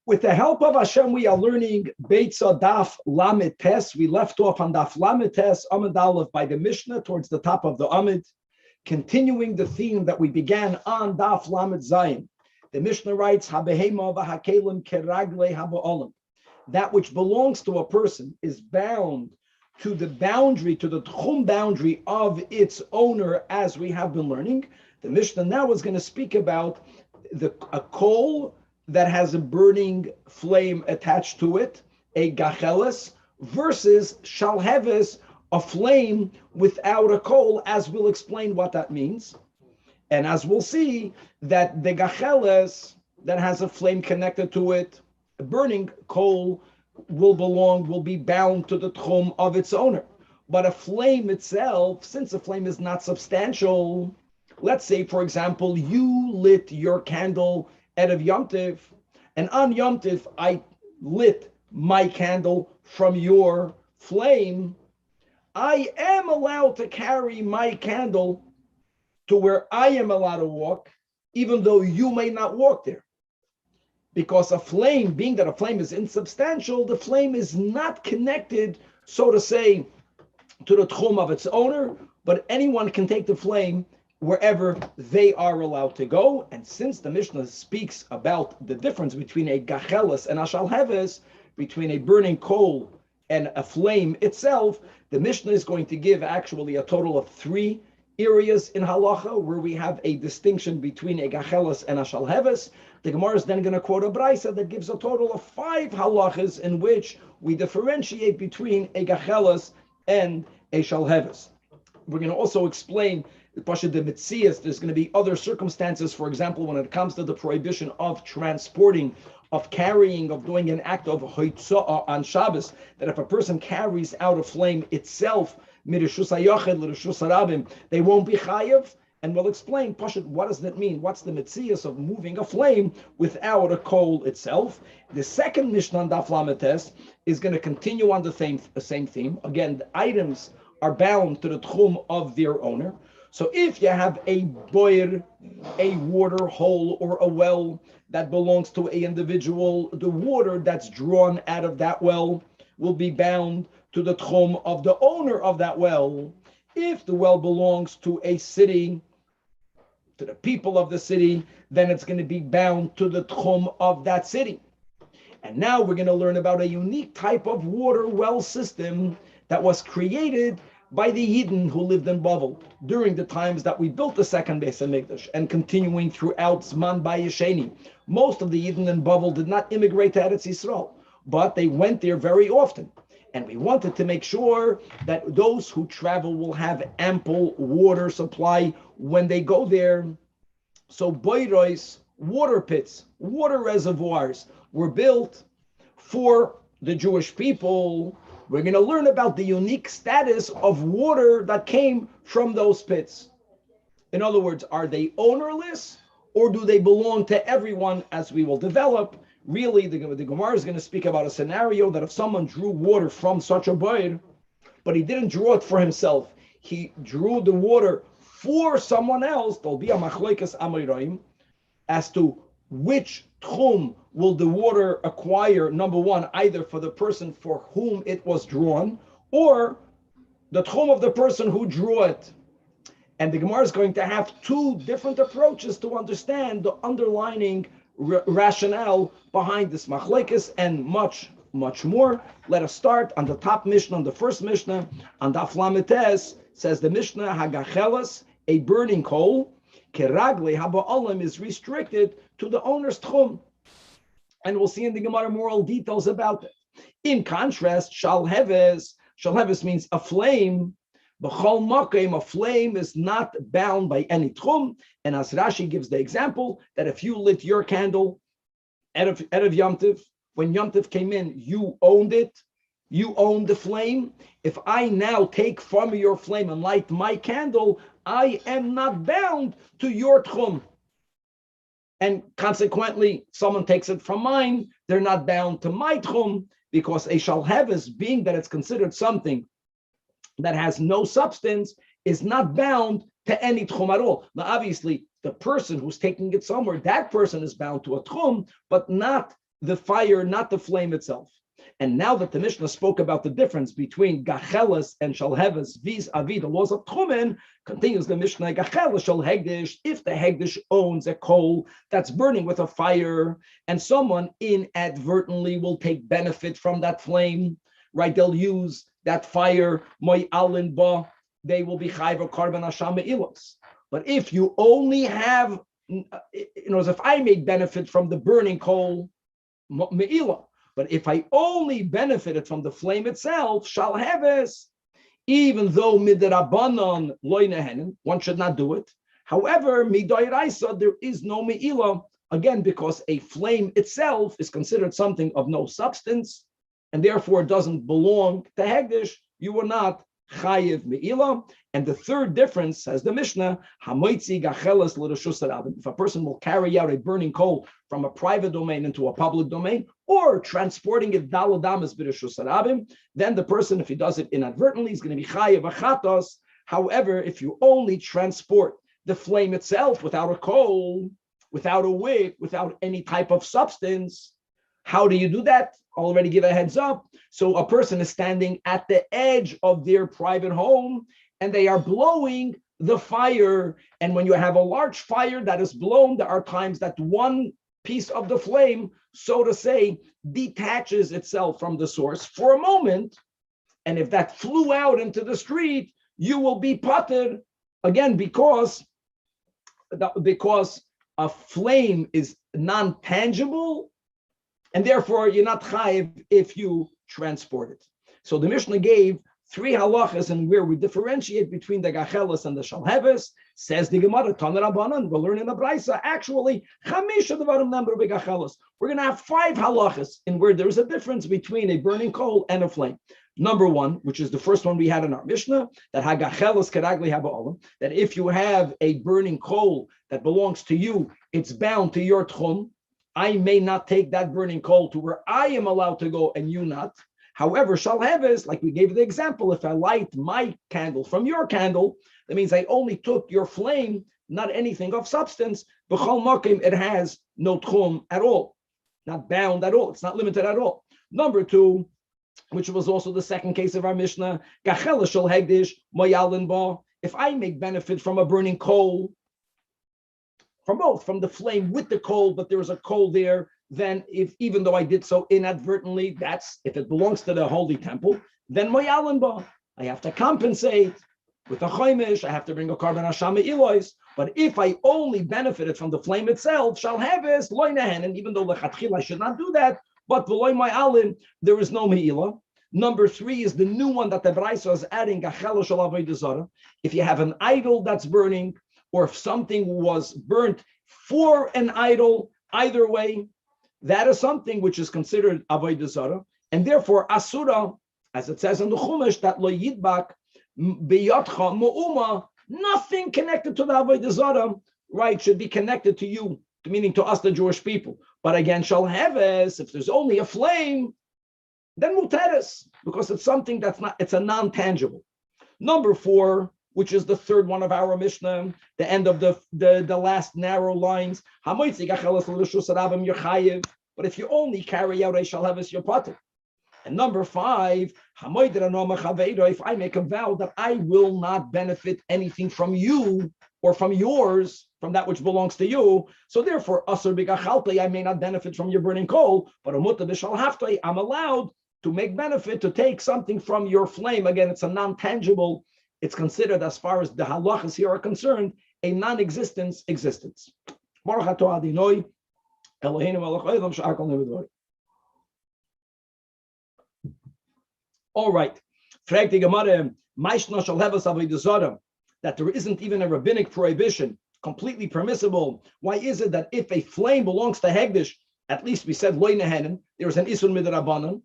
With the help of Hashem, we are learning Beitzah Daf Lamed Tes. We left off on Daf Lamed Tes, Amud Aleph, by the Mishnah towards the top of the Amud, continuing the theme that we began on Daf Lamed Zayin. The Mishnah writes, "Habehema v'hakelim keragle haba'olam." That which belongs to a person is bound to the boundary, to the tchum boundary of its owner, as we have been learning. The Mishnah now is going to speak about a coal that has a burning flame attached to it, a gacheles, versus shalheves, a flame without a coal, as we'll explain what that means. And as we'll see, that the gacheles that has a flame connected to it, a burning coal, will be bound to the tchum of its owner. But a flame itself, since a flame is not substantial, let's say, for example, you lit your candle Erev Yom Tov, and on Yom Tov, I lit my candle from your flame. I am allowed to carry my candle to where I am allowed to walk, even though you may not walk there. Because a flame, being that a flame is insubstantial, the flame is not connected, so to say, to the tchum of its owner, but anyone can take the flame wherever they are allowed to go. And since the Mishnah speaks about the difference between a gacheles and a shalheves, between a burning coal and a flame itself, the Mishnah is going to give actually a total of 3 areas in halacha where we have a distinction between a gacheles and a shalheves. The Gemara is then going to quote a Beitzah that gives a total of 5 halachas in which we differentiate between a gacheles and a shalheves. We're going to also explain the Mitzias. There's going to be other circumstances, for example, when it comes to the prohibition of transporting, of carrying, of doing an act of hoitzah on Shabbos, that if a person carries out a flame itself, they won't be chayev. And we'll explain, Pashat, what does that mean? What's the mitzias of moving a flame without a coal itself? The second Mishnah on Daf Lamed Tes is going to continue on the same theme. Again, the items are bound to the tchum of their owner. So if you have a boir, a water hole, or a well that belongs to an individual, the water that's drawn out of that well will be bound to the tchum of the owner of that well. If the well belongs to a city, to the people of the city, then it's going to be bound to the tchum of that city. And now we're going to learn about a unique type of water well system that was created by the Yidden who lived in Bavel during the times that we built the second Beis HaMikdash, and continuing throughout Zman Bayesheni. Most of the Yidden in Bavel did not immigrate to Eretz Yisrael, but they went there very often. And we wanted to make sure that those who travel will have ample water supply when they go there. So boiros, water pits, water reservoirs were built for the Jewish people. We're going to learn about the unique status of water that came from those pits. In other words, are they ownerless, or do they belong to everyone, as we will develop? Really, the Gemara is going to speak about a scenario that if someone drew water from such a boir, but he didn't draw it for himself, he drew the water for someone else, there'll be a machlokes amoraim as to which tchum will the water acquire, number one, either for the person for whom it was drawn, or the tchum of the person who drew it. And the Gemara is going to have 2 different approaches to understand the underlying rationale behind this machlekes, and much, much more. Let us start on the top Mishnah, on the first Mishnah, on Daf Lamed Tes. Says the Mishnah, hagacheles, a burning coal, keragle haba'olam, is restricted to the owner's tchum. And we'll see in the Gemara moral details about it. In contrast, shalheves means a flame. B'chol makom, a flame is not bound by any tchum. And as Rashi gives the example, that if you lit your candle Erev Yom Tov, when Yom Tov came in, you owned it, you owned the flame. If I now take from your flame and light my candle, I am not bound to your tchum. And consequently, someone takes it from mine, they're not bound to my tchum, because a shalheves, being that it's considered something that has no substance, is not bound to any tchum at all. Now, obviously, the person who's taking it somewhere, that person is bound to a tchum, but not the fire, not the flame itself. And now that the Mishnah spoke about the difference between gacheles and shalheves vis-a-vis the laws of Tchumen, continues the Mishnah, gacheles shal hegdish, if the hegdish owns a coal that's burning with a fire, and someone inadvertently will take benefit from that flame, right? They'll use that fire, moy alin ba, they will be chayv or karban hasham me'ilos. But if you only have, if I make benefit from the burning coal, me'ilah, but if I only benefited from the flame itself, shall have es, even though midrabanan loy nehenen, one should not do it. However, midoiraisa, there is no me'ilah, again, because a flame itself is considered something of no substance, and therefore doesn't belong to hegdish. You are not chayiv me'ilah. And the third difference, says the Mishnah, hamoitzi gacheles l'reshus harabim. If a person will carry out a burning coal from a private domain into a public domain, or transporting it daladamas b'reshus harabim, then the person, if he does it inadvertently, is going to be chayiv achatos. However, if you only transport the flame itself without a coal, without a wick, without any type of substance, how do you do that? Already give a heads up. So a person is standing at the edge of their private home, and they are blowing the fire. And when you have a large fire that is blown, there are times that one piece of the flame, so to say, detaches itself from the source for a moment. And if that flew out into the street, you will be potted again, because a flame is non-tangible, and therefore you're not chayiv if you transport it. So the Mishnah gave three halachas, and where we differentiate between the gacheles and the shalheves. Says the Gemara, Tanach Rabbanan, we'll learn in the Beitzah, actually, chamisha devarim number of gacheles. We're going to have 5 halachas in where there is a difference between a burning coal and a flame. Number 1, which is the first one we had in our Mishnah, that hagacheles keragli haba'olam, that if you have a burning coal that belongs to you, it's bound to your tchum. I may not take that burning coal to where I am allowed to go and you not. However, shalheves, like we gave the example, if I light my candle from your candle, that means I only took your flame, not anything of substance. B'chol makim, it has no tchum at all, not bound at all. It's not limited at all. Number 2, which was also the second case of our Mishnah, gacheles shel hegdish moyalin ba. If I make benefit from a burning coal, from both, from the flame with the coal, but there is a coal there, then if even though I did so inadvertently, that's if it belongs to the holy temple, then moyalin ba, I have to compensate with a choimish, I have to bring a karban hasham ilois. But if I only benefited from the flame itself, shall have es loy nehen, and even though lechatchil I should not do that, but v'loy moyalin, there is no me'ilah. Number 3 is the new one that the Beitzah is adding, gacheles shel avodah zarah. If you have an idol that's burning, or if something was burnt for an idol, either way, that is something which is considered avodah zarah, and therefore asura, as it says in the Chumash, that lo yidbak beyotcha mu'uma, nothing connected to the avodah zarah, right, should be connected to you, meaning to us, the Jewish people. But again, shalheves, if there's only a flame, then muteres, because it's something that's not, it's a non-tangible. Number 4, which is the third one of our Mishnah, the end of the last narrow lines. But if you only carry out a shalheves, you're potter. And number 5, if I make a vow that I will not benefit anything from you or from yours, from that which belongs to you, so therefore, I may not benefit from your burning coal, but I'm allowed to make benefit, to take something from your flame. Again, it's a non-tangible. It's considered, as far as the halachas here are concerned, a non-existence existence. All right. That there isn't even a rabbinic prohibition, completely permissible. Why is it that if a flame belongs to hegdish, at least we said loy nehenen, there is an isun midrabanan?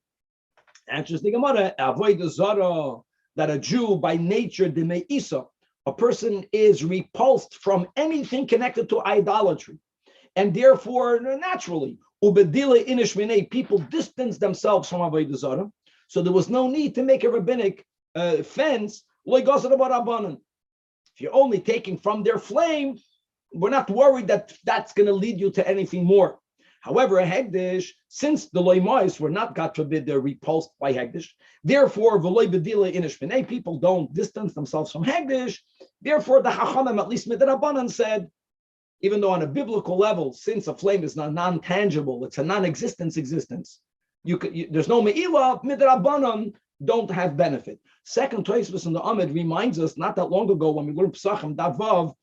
Answers the Gemara, avodah zarah, that a Jew by nature, the me'isa, a person is repulsed from anything connected to idolatry. And therefore, naturally, ubedile inish minei, people distance themselves from avodah zarah. So there was no need to make a rabbinic fence. If you're only taking from their flame, we're not worried that that's going to lead you to anything more. However, a hegdish, since the loimois were not, God forbid, they're repulsed by hegdish, therefore, v'loi bedila inish b'nei, people don't distance themselves from hegdish. Therefore, the Chachamim, at least midrabanan, said, even though on a biblical level, since a flame is not non-tangible, it's a non-existence existence, there's no me'ilah, midrabanan don't have benefit. Second, Tosfos in the Amid reminds us, not that long ago when we learned Pesachim Davav,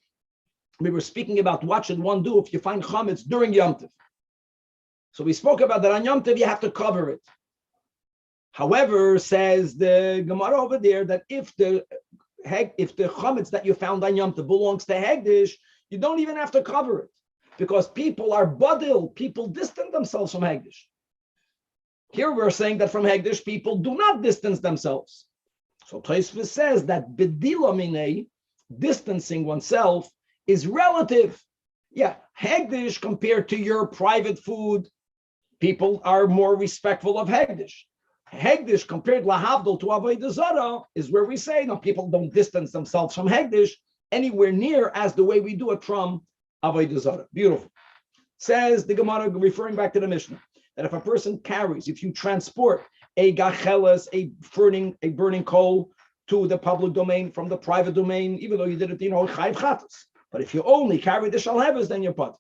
we were speaking about what should one do if you find chametz during Yom Tov. So we spoke about that on Yom Tov, you have to cover it. However, says the Gemara over there, that if the chametz that you found on Yom Tov belongs to Hegdish, you don't even have to cover it, because people are badil, people distance themselves from Hegdish. Here we're saying that from Hegdish, people do not distance themselves. So Tosfos says that bedila minei, distancing oneself, is relative. Yeah, Hegdish compared to your private food, people are more respectful of Hegdish. Hegdish compared lahavdol to Avodah Zarah is where we say, no, people don't distance themselves from Hegdish anywhere near as the way we do it from Avodah Zarah. Beautiful. Says the Gemara, referring back to the Mishnah, that if a person carries, if you transport a gacheles, a burning coal to the public domain from the private domain, even though you did it, chayv chatas. But if you only carry the shalheves, then you're put.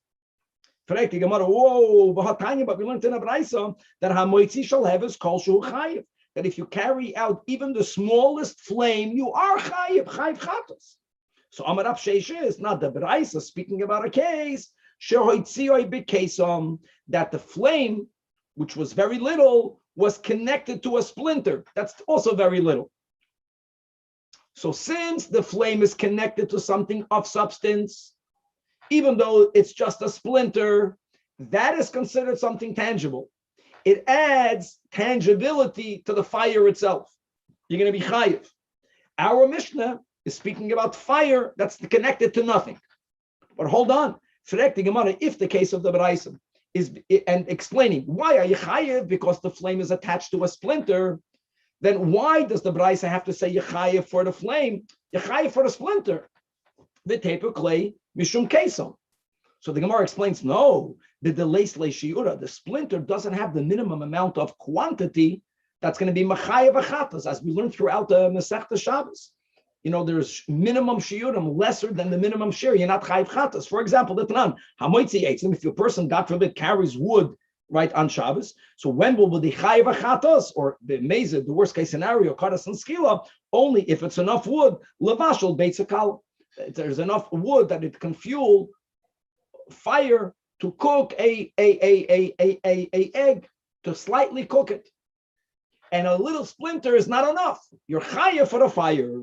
Correct. The Gemara, whoa, but we learned in a Beitzah that hamoitzi shalheves kol shu chayiv. That if you carry out even the smallest flame, you are chayiv chatas. So Amar Rav Sheish is not the Beitzah speaking about a case that the flame, which was very little, was connected to a splinter. That's also very little. So since the flame is connected to something of substance, even though it's just a splinter, that is considered something tangible. It adds tangibility to the fire itself. You're going to be chayiv. Our Mishnah is speaking about fire that's connected to nothing. But hold on. If the case of the Beitzah is, and explaining why are you chayiv, because the flame is attached to a splinter, then why does the Beitzah have to say Yechayev for the flame, Yechayev for the splinter? The taper clay mishum kesom. So the Gemara explains, no, the shiur, the splinter doesn't have the minimum amount of quantity that's going to be machayev achatas, as we learned throughout the Masechta Shabbos. There's minimum shiurim lesser than the minimum share. You're not chayev chatas. For example, the Tanan, hamoitzi eitzim, if your person, God forbid, carries wood right on Shabbos, so when will the chayev achatas, or the mezid, the worst case scenario, karas and skila, only if it's enough wood, levashel beitzah kal. There's enough wood that it can fuel fire to cook a egg, to slightly cook it. And a little splinter is not enough. You're chayev for the fire.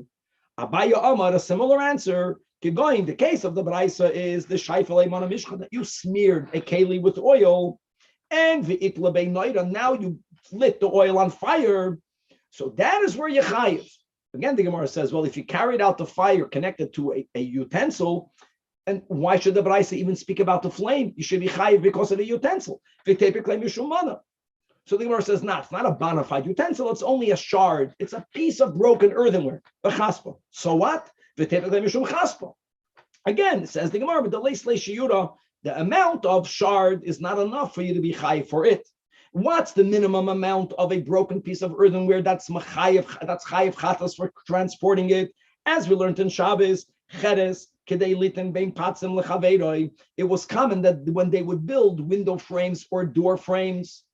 Abaya Amar, a similar answer. Going, the case of the Beitzah is the shaifel eimana mishcha, that you smeared a keli with oil, and v'itla beinoida, now you lit the oil on fire. So that is where you chayiv. Again, the Gemara says, well, if you carried out the fire connected to a utensil, and why should the Beitzah even speak about the flame? You should be chayiv because of the utensil. So the Gemara says, no, it's not a bona fide utensil, it's only a shard. It's a piece of broken earthenware, a chaspa. So what? Again, it says the Gemara, but the amount of shard is not enough for you to be chayiv for it. What's the minimum amount of a broken piece of earthenware that's chayiv chatas for transporting it? As we learned in Shabbos, cheres, kedei litin bein patzim lechaveiroi. It was common that when they would build window frames or door frames,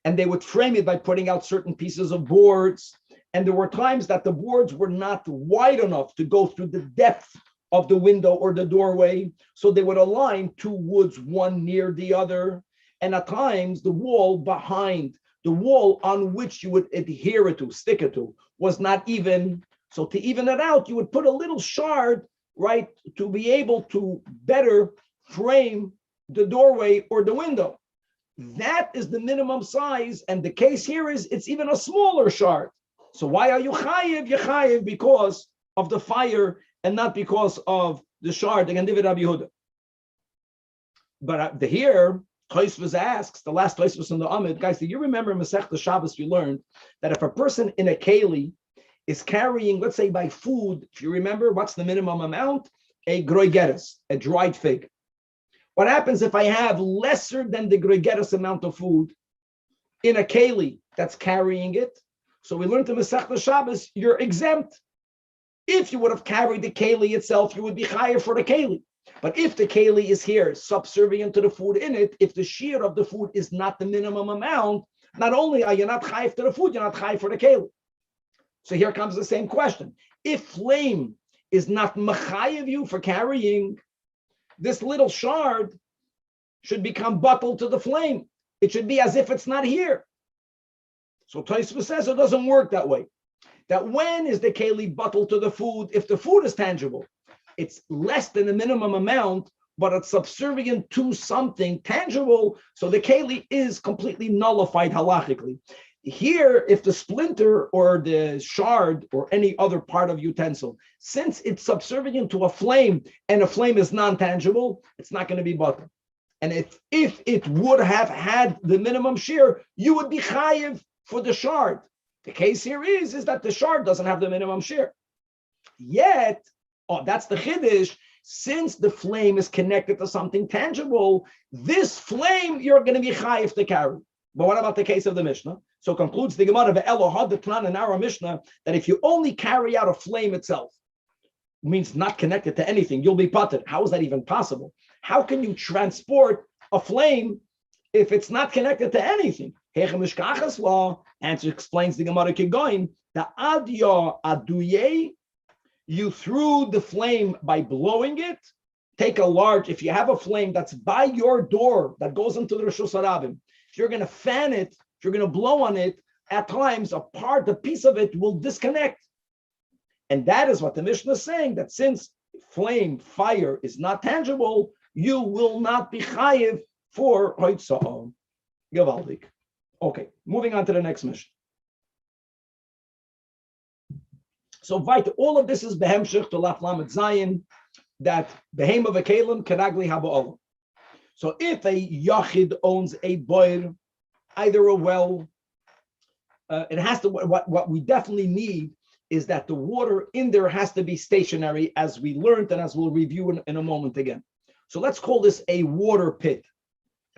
and they would frame it by putting out certain pieces of boards, and there were times that the boards were not wide enough to go through the depth of the window or the doorway, so they would align two woods, one near the other. And at times, the wall behind, the wall on which you would adhere it to, stick it to, was not even. So to even it out, you would put a little shard, right, to be able to better frame the doorway or the window. That is the minimum size. And the case here is it's even a smaller shard. So why are you chayiv? You're chayiv because of the fire and not because of the shard. Again, David Rabbi Yehuda. But here, Tosfos asks, the last Tosfos in the Amid, guys, do you remember in Masechta Shabbos we learned that if a person in a keli is carrying, let's say by food, if you remember, what's the minimum amount? A groigeres, a dried fig. What happens if I have lesser than the gregatus amount of food in a keli that's carrying it? So we learned in Masechta Shabbos, you're exempt. If you would have carried the keli itself, you would be chayav for the keli. But if the keli is here, subservient to the food in it, if the shiur of the food is not the minimum amount, not only are you not chayav to the food, you're not chayav for the keli. So here comes the same question. If flame is not machayev you for carrying, this little shard should become bottled to the flame. It should be as if it's not here. So Tosfos says it doesn't work that way. That when is the keli bottled to the food? If the food is tangible, it's less than the minimum amount, but it's subservient to something tangible, so the keli is completely nullified halachically. Here, if the splinter or the shard or any other part of utensil, since it's subservient to a flame and a flame is non-tangible, it's not going to be bottled. And if it would have had the minimum shiur, you would be chayiv for the shard. The case here is that the shard doesn't have the minimum shiur. Yet, that's the chiddush. Since the flame is connected to something tangible, this flame you're going to be chayiv to carry. But what about the case of the Mishnah? So concludes the Gemara of Elyahu, the Tanach in our Mishnah, that if you only carry out a flame itself, means not connected to anything, you'll be patur. How is that even possible? How can you transport a flame if it's not connected to anything? Answer explains the Gemara Kigoin, the adya aduye, you threw the flame by blowing it. Take a large, if you have a flame that's by your door that goes into the Rishus Harabim, if you're going to fan it, if you're going to blow on it, at times a piece of it will disconnect. And that is what the Mishnah is saying, that since fire is not tangible, you will not be chayiv for hoitzah. Gevaldik. Okay, moving on to the next Mishnah. So all of this is behemshich to Laf Lamed Zayin, that behem of a kelim kenagli haba'olam. So if a yachid owns a boir, either a well, it has to. What we definitely need is that the water in there has to be stationary, as we learned and as we'll review in a moment again. So let's call this a water pit.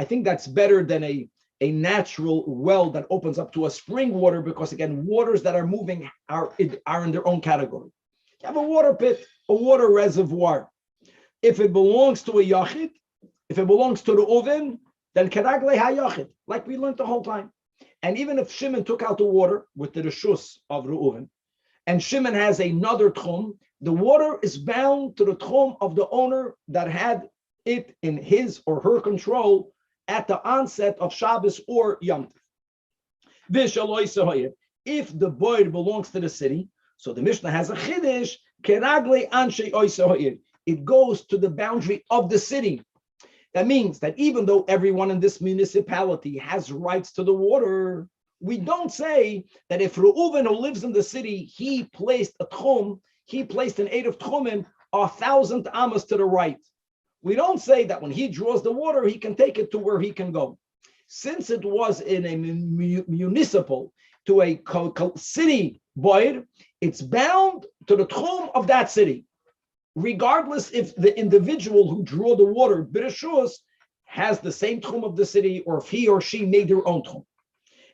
I think that's better than a natural well that opens up to a spring water, because again, waters that are moving are in their own category. You have a water pit, a water reservoir. If it belongs to a yachid, if it belongs to the oven, then keragle hayachid, like we learned the whole time. And even if Shimon took out the water with the reshus of Reuven, and Shimon has another tchum, the water is bound to the tchum of the owner that had it in his or her control at the onset of Shabbos or Yom Tov. If the boy belongs to the city, so the Mishnah has a chiddush, keragle anshe oisah. It goes to the boundary of the city. That means that even though everyone in this municipality has rights to the water, we don't say that if Reuven, who lives in the city, he placed an 8 of tchumim 1,000 amas to the right. We don't say that when he draws the water, he can take it to where he can go. Since it was in a municipal, to a city boyd, it's bound to the tchum of that city, regardless if the individual who drew the water, Bereshus, has the same tchum of the city, or if he or she made their own tchum.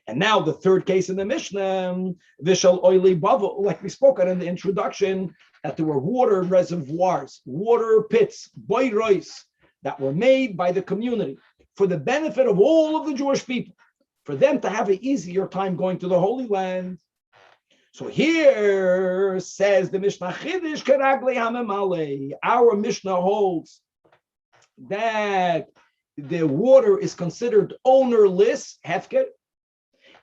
And now the third case in the Mishnah, Vishal Oili Bavel, like we spoke on in the introduction, that there were water reservoirs, water pits, boirois, that were made by the community for the benefit of all of the Jewish people, for them to have an easier time going to the Holy Land. So here says the Mishnah, Chidish Keragle Hamemale. Our Mishnah holds that the water is considered ownerless, hefker.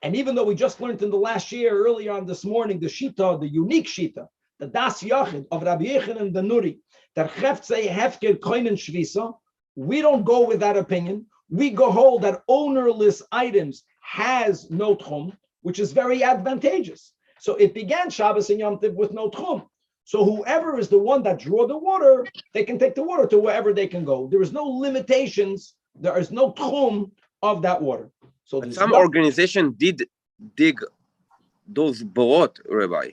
And even though we just learned in the last year, earlier on this morning, the Shita, the unique Shita, the Das Yachid of Rabbi Yechanan the Nuri, that Cheftzei Hefker Koinen Shvisa, we don't go with that opinion. We go hold that ownerless items has no tchum, which is very advantageous. So it began Shabbos and Yom Tov with no tchum. So whoever is the one that drew the water, they can take the water to wherever they can go. There is no limitations. There is no tchum of that water. So some organization did dig those borot, Rabbi.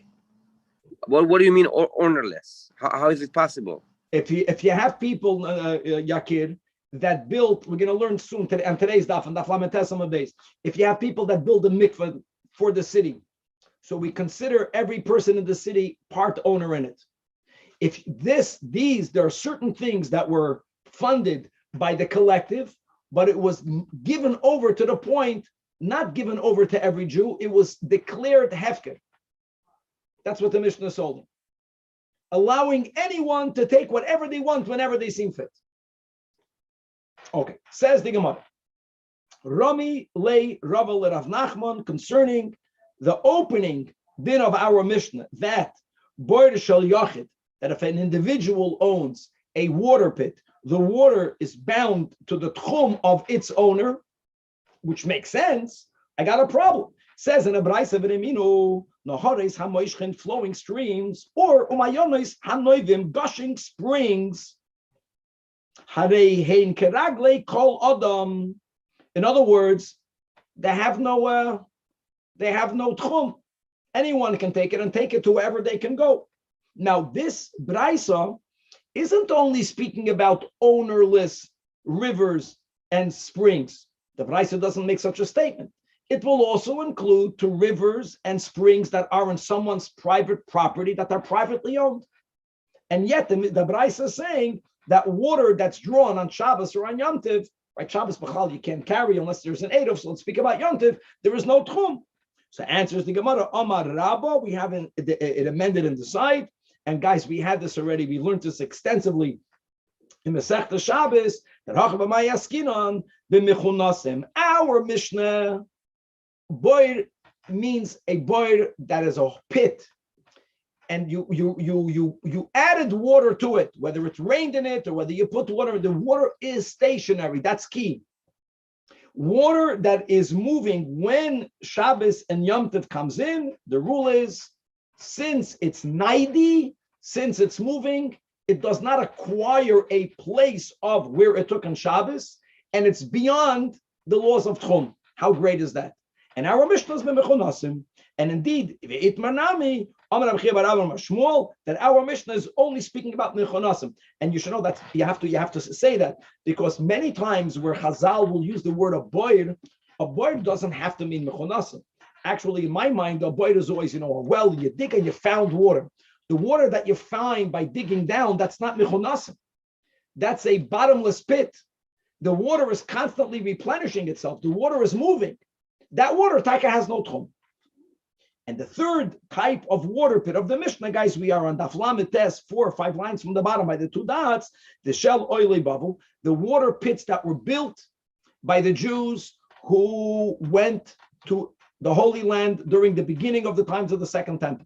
What do you mean ownerless? How is it possible? If you have people, Yakir, that built, we're going to learn soon today, on today's daf, and daf lamed tes amud beis. If you have people that build a mikveh for the city, so we consider every person in the city part owner in it. If there are certain things that were funded by the collective, but it was given over to the point, not given over to every Jew, it was declared hefker. That's what the Mishnah is holding. Allowing anyone to take whatever they want whenever they seem fit. Okay, says the Gemara. Rami lei Rava le Rav Nachman concerning the opening din of our Mishnah that boir shel yachid, that if an individual owns a water pit, the water is bound to the tchum of its owner, which makes sense. I got a problem. Says in a Beitzah v'reminu noharis hamoishchen, flowing streams, or umayonis hanoivim, gushing springs. Harei hein keragle kol adam. In other words, they have no tchum. Anyone can take it and take it to wherever they can go. Now, this Beitzah isn't only speaking about ownerless rivers and springs. The Beitzah doesn't make such a statement. It will also include to rivers and springs that are in someone's private property that are privately owned. And yet the Beitzah is saying that water that's drawn on Shabbos or on Yom Tov, right? Shabbos B'chal you can't carry unless there's an Eidov. So let's speak about Yom Tov. There is no tchum. So answers the Gemara, Amar Rabba, we haven't it amended in the side. And guys, we had this already. We learned this extensively in Masechta Shabbos. That Hachabamay Askinon b'mechunasim. Our Mishnah, boir means a boir that is a pit, and you added water to it, whether it's rained in it or whether you put water. The water is stationary. That's key. Water that is moving when Shabbos and Yom Tov comes in. The rule is, since it's 90, since it's moving, it does not acquire a place of where it took on Shabbos, and it's beyond the laws of Tchum. How great is that? And our Mishnah is b'mechunasim, and indeed, that our Mishnah is only speaking about mechunasim. And you should know that you have to say that, because many times where Chazal will use the word a boir doesn't have to mean mechunasim. Actually, in my mind, a boir is always, a well, you dig and you found water. The water that you find by digging down, that's not mechunasim. That's a bottomless pit. The water is constantly replenishing itself. The water is moving. That water, Taika, has no tchum. And the third type of water pit of the Mishnah, guys, we are on Daf Lamed Tes, 4 or 5 lines from the bottom by the 2 dots, the shell oily bubble, the water pits that were built by the Jews who went to the Holy Land during the beginning of the times of the Second Temple.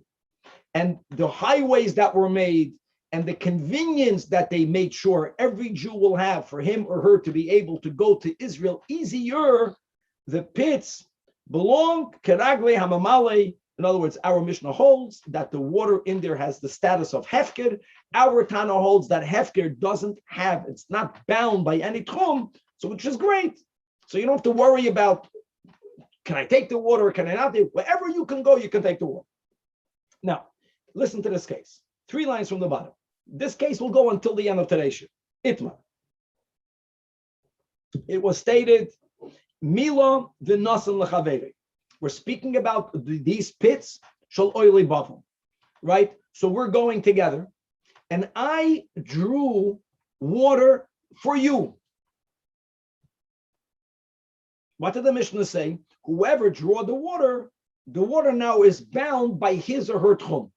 And the highways that were made and the convenience that they made sure every Jew will have for him or her to be able to go to Israel easier, the pits belong keragle hamamale. In other words, our Mishnah holds that the water in there has the status of hefker. Our Tana holds that hefker it's not bound by any tchum, so which is great. So you don't have to worry about, can I take the water or can I not? Wherever you can go, you can take the water. Now, listen to this case. 3 lines from the bottom. This case will go until the end of today's show. Itma. It was stated, Mila v'nasan l'chaveri. We're speaking about these pits, shal oily bavel, right? So we're going together, and I drew water for you. What did the Mishnah say? Whoever drew the water now is bound by his or her tchum.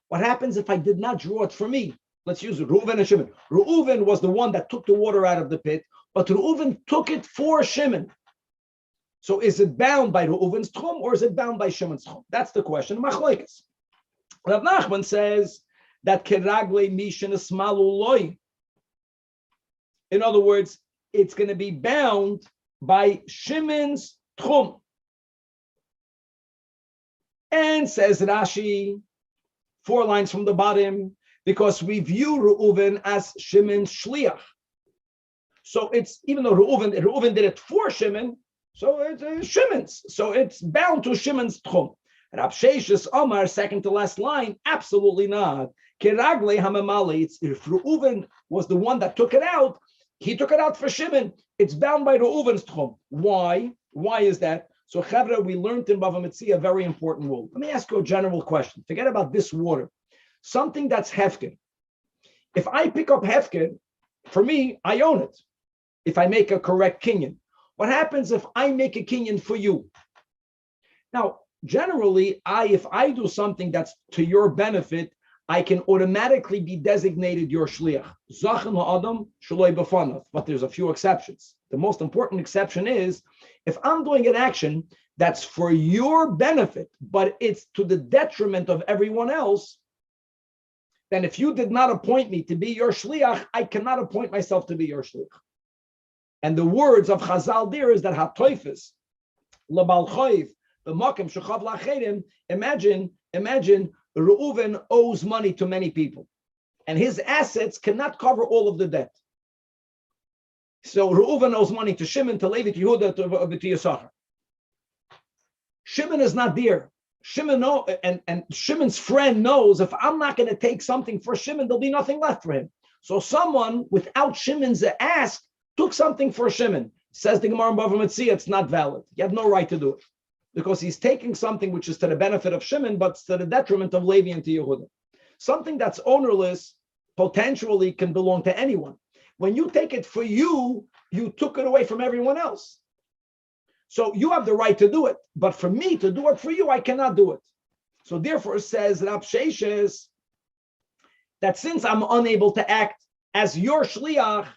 What happens if I did not draw it for me? Let's use Reuven and Shimon. Reuven was the one that took the water out of the pit, but Reuven took it for Shimon. So is it bound by Reuven's tchum or is it bound by Shimon's tchum? That's the question. Machlekes. Rav Nachman says that keragle mishin esmalu loy. In other words, it's going to be bound by Shimon's tchum. And says Rashi, 4 lines from the bottom, because we view Reuven as Shimon's shliach. So it's, even though Reuven did it for Shimon, so it's Shimon's. So it's bound to Shimon's tchum. Rab Sheish's Omar, second to last line, absolutely not. Keragle hamamali. If Reuven was the one that took it out, He took it out for Shimon. It's bound by Reuven's tchum. Why? Why is that? So, Chavra, we learned in Bava Metzia a very important rule. Let me ask you a general question. Forget about this water. Something that's hefker. If I pick up hefker, for me, I own it. If I make a correct kinyan. What happens if I make a kinyan for you? Now, generally, if I do something that's to your benefit, I can automatically be designated your shliach. Zachem ha'adam shaloi b'fanav. But there's a few exceptions. The most important exception is if I'm doing an action that's for your benefit, but it's to the detriment of everyone else, then if you did not appoint me to be your shliach, I cannot appoint myself to be your shliach. And the words of Chazal there is that hatoifis lebal choiv b'makim shechav lachedim. Imagine Reuven owes money to many people, and his assets cannot cover all of the debt. So Reuven owes money to Shimon, to Levi, to Yehuda, to Yisachar. Shimon is not there. Shimon and Shimon's friend knows if I'm not going to take something for Shimon, there'll be nothing left for him. So someone without Shimon's ask took something for Shimon. Says the Gemara in Bava Metzia, it's not valid. You have no right to do it because he's taking something which is to the benefit of Shimon, but to the detriment of Levi and to Yehuda. Something that's ownerless potentially can belong to anyone. When you take it for you, you took it away from everyone else. So you have the right to do it, but for me to do it for you, I cannot do it. So therefore, it says Rab Sheishes that since I'm unable to act as your shliach,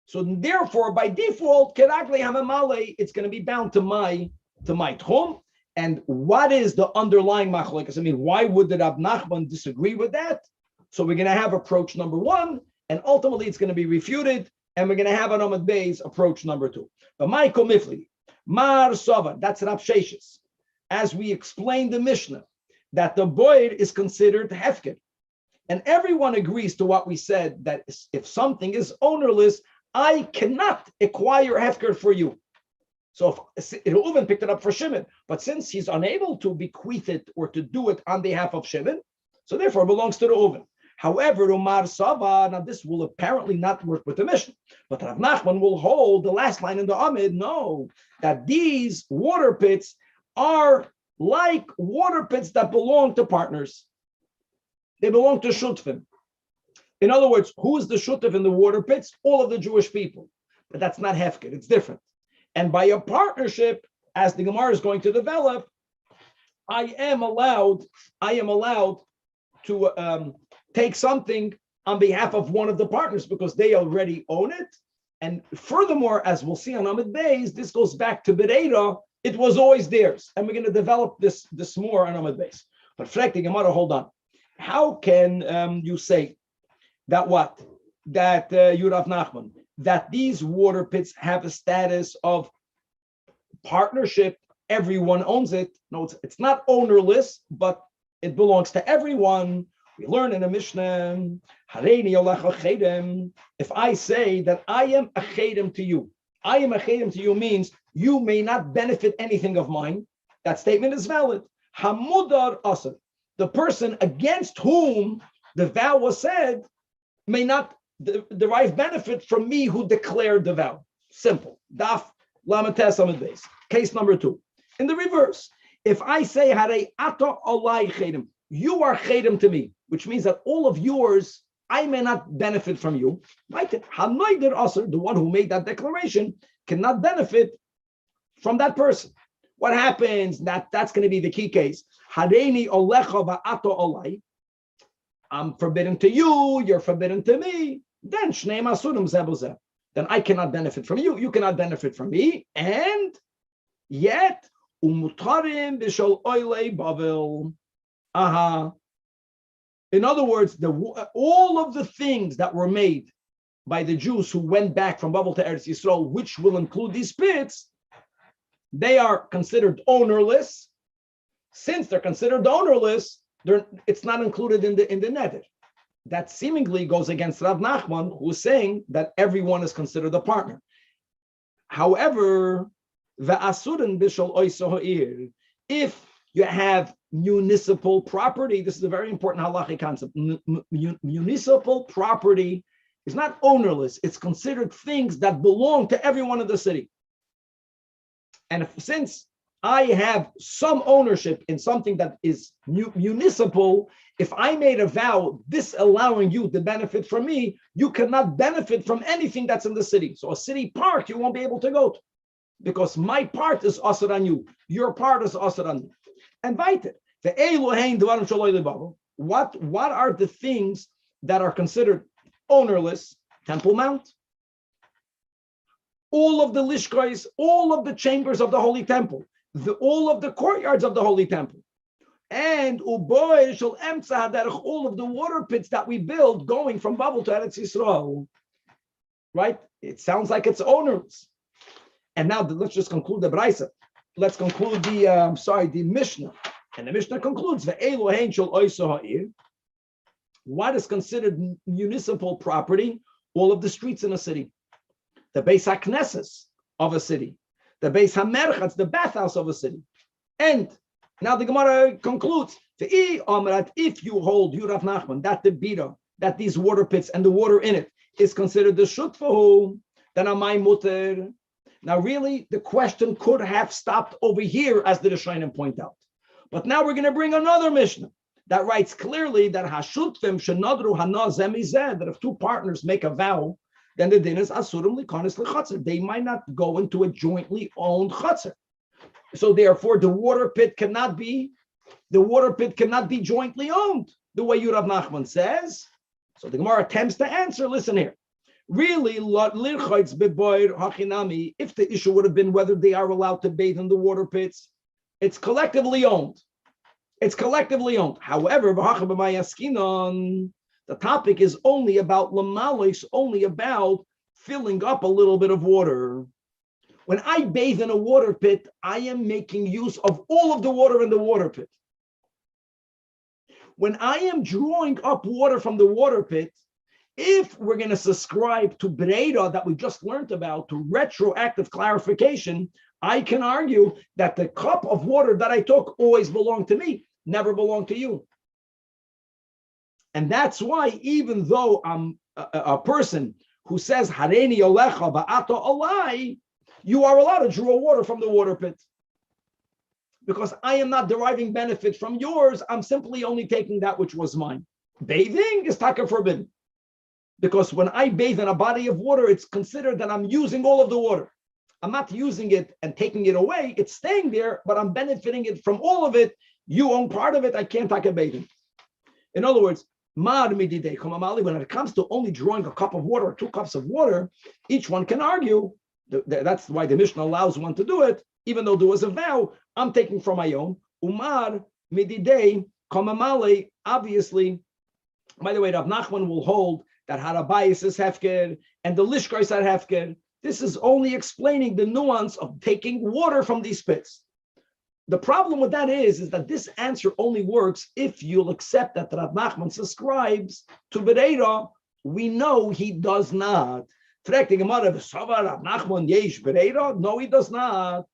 so therefore by default, Keragli Hamamale, it's going to be bound to my tchum. And what is the underlying machlokes? I mean, why would the Rab Nachman disagree with that? So we're going to have approach number one, and ultimately it's going to be refuted, and we're going to have an Amud Beis approach number two. But Michael Mifli, Mar Sova, that's Rab Sheishes. As we explained the Mishnah, that the boyd is considered hefker. And everyone agrees to what we said, that if something is ownerless, I cannot acquire hefker for you. So if Reuven picked it up for Shimon, but since he's unable to bequeath it or to do it on behalf of Shimon, so therefore it belongs to Reuven. However, Umar Sava, now this will apparently not work with the Mishnah, but Rav Nachman will hold the last line in the Amid, no, that these water pits are like water pits that belong to partners. They belong to Shutfim. In other words, who is the Shutf in the water pits? All of the Jewish people. But that's not Hefker, it's different. And by a partnership, as the Gemara is going to develop, I am allowed to take something on behalf of one of the partners because they already own it. And furthermore, as we'll see on Amid Beis, this goes back to Bereira. It was always theirs. And we're going to develop this more on Amid Beis. But Frek, the Gemara, hold on. How can you say that Yurav Nachman, that these water pits have a status of partnership, everyone owns it? No, it's not ownerless, but it belongs to everyone. We learn in the Mishnah, if I say that I am a chedem to you, I am a chedem to you means you may not benefit anything of mine. That statement is valid. Hamudar asr, the person against whom the vow was said may not derive benefit from me who declared the vow. Simple. Daf lamates amid beis. Case number two. In the reverse, if I say Hare ata alai chedem, you are chedem to me, which means that all of yours, I may not benefit from you. Right? Hanoider aser, the one who made that declaration, cannot benefit from that person. What happens? That's going to be the key case. Hareini olecha va'ato olai. I'm forbidden to you, you're forbidden to me. Then shnei masurim zebuzeh. Then I cannot benefit from you, you cannot benefit from me, and yet umutarim b'shol oilei bavel. In other words, all of the things that were made by the Jews who went back from Babel to Eretz Yisrael, which will include these pits, they are considered ownerless. Since they're considered ownerless, it's not included in the neder. That seemingly goes against Rav Nachman, who's saying that everyone is considered a partner. However, if you have municipal property, this is a very important halachic concept. Municipal property It's not ownerless. It's considered things that belong to everyone in the city. And since I have some ownership in something that is municipal, if I made a vow disallowing you to benefit from me, you cannot benefit from anything that's in the city. So a city park, you won't be able to go to, because my part is asur on you. Your part is asur on me. And weiter. What are the things that are considered ownerless? Temple Mount, all of the lishkos, all of the chambers of the Holy Temple, all of the courtyards of the Holy Temple, and all of the water pits that we build going from Babel to Eretz Yisrael. Right? It sounds like it's ownerless. And now let's just conclude the Beitzah. Let's conclude the Mishnah. And the Mishnah concludes, what is considered municipal property? All of the streets in a city, the Beis HaKnesses of a city, the Beis HaMerchatz, the bathhouse of a city. And now the Gemara concludes, if you hold, you Rav Nachman, that the bira, that these water pits and the water in it is considered the shutfahu, then amay muter. Now really, the question could have stopped over here, as the Rishonim point out. But now we're going to bring another Mishnah that writes clearly that hashutfim shenadru hana zemizeh, that if two partners make a vow, then the din is asurim likonis lechatzer. They might not go into a jointly owned chatzer. So therefore, the water pit cannot be jointly owned, the way Rav Nachman says. So the Gemara attempts to answer. Listen here. Really, if the issue would have been whether they are allowed to bathe in the water pits, it's collectively owned. It's collectively owned. However, the topic is only about lamalis, only about filling up a little bit of water. When I bathe in a water pit, I am making use of all of the water in the water pit. When I am drawing up water from the water pit, if we're going to subscribe to Breida that we just learned about, to retroactive clarification, I can argue that the cup of water that I took always belonged to me, never belonged to you. And that's why, even though I'm a person who says, Hareini Olecha Ba'ato Olai, you are allowed to draw water from the water pit. Because I am not deriving benefit from yours, I'm simply only taking that which was mine. Bathing is taka forbidden. Because when I bathe in a body of water, it's considered that I'm using all of the water. I'm not using it and taking it away. It's staying there, but I'm benefiting it from all of it. You own part of it. I can't take a bathing. In other words, when it comes to only drawing a cup of water or 2 cups of water, each one can argue. That's why the Mishnah allows one to do it, even though there was a vow. I'm taking from my own. Umar mididei kamamale. Obviously, by the way, Rav Nachman will hold that Harabayis is hefker and the Lishkars are hefker. This is only explaining the nuance of taking water from these pits. The problem with that is that this answer only works if you'll accept that Rav Nachman subscribes to Bereira. We know he does not. No, he does not.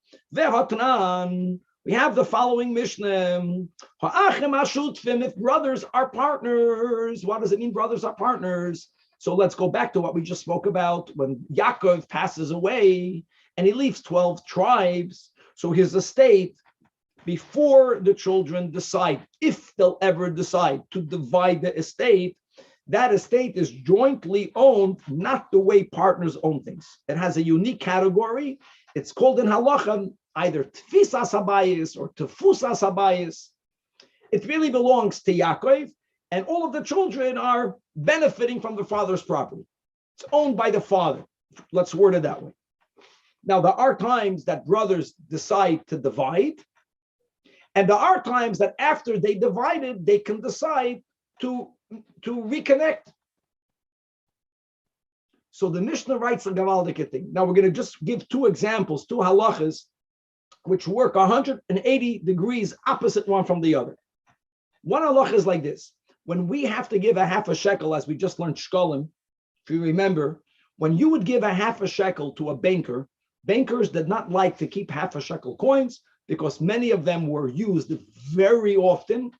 We have the following Mishnah. If brothers are partners, what does it mean brothers are partners? So let's go back to what we just spoke about when Yaakov passes away and he leaves 12 tribes. So his estate, before the children decide, if they'll ever decide to divide the estate, that estate is jointly owned, not the way partners own things. It has a unique category. It's called in halacha either tfisas habayis or tefusas habayis. It really belongs to Yaakov, and all of the children are benefiting from the father's property. It's owned by the father. Let's word it that way. Now, there are times that brothers decide to divide, and there are times that after they divided, they can decide to reconnect. So the Mishnah writes a Gavaldik thing. Now we're going to just give 2 examples, 2 halachas, which work 180 degrees opposite one from the other. One halacha is like this. When we have to give a half a shekel, as we just learned shkolim, if you remember, when you would give a half a shekel to a banker, bankers did not like to keep half a shekel coins because many of them were used very often.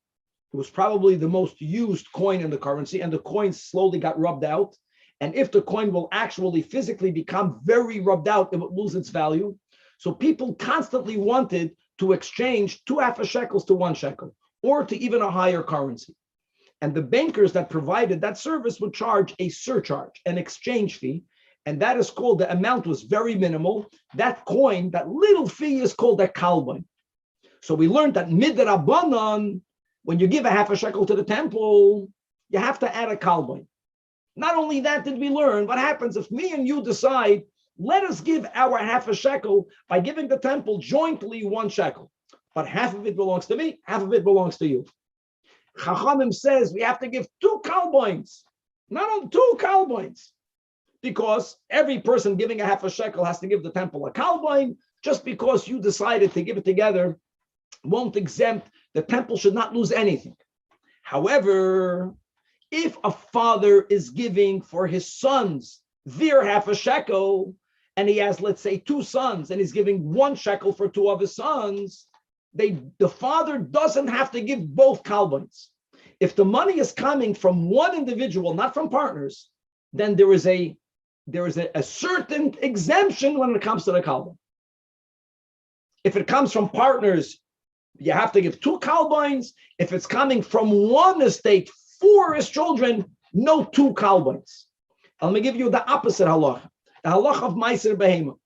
It was probably the most used coin in the currency, and the coins slowly got rubbed out. and if the coin will actually physically become very rubbed out, it will lose its value. So people constantly wanted to exchange 2 shekels to 1 shekel, or to even a higher currency. And the bankers that provided that service would charge a surcharge, an exchange fee, and that is called, the amount was very minimal. That coin, that little fee is called a kalbon. So we learned that midrabanan, when you give a shekel to the temple, you have to add a kalbon. Not only that did we learn, what happens if me and you decide, let us give our shekel by giving the temple jointly 1 shekel, but half of it belongs to me, half of it belongs to you. Chachamim says we have to give 2 kalboins, not only 2 kalboins, because every person giving a shekel has to give the temple a kalboin. Just because you decided to give it together won't exempt, the temple should not lose anything. However, if a father is giving for his sons their shekel, and he has, let's say, 2 sons, and he's giving 1 shekel for 2 of his sons, the father doesn't have to give both kalbons. If the money is coming from one individual, not from partners, then there is a certain exemption when it comes to the kalbon. If it comes from partners, you have to give 2 kalbons. If it's coming from one estate for his children, no 2 kalbons. Let me give you the opposite halacha, the halacha of Meiser Behema,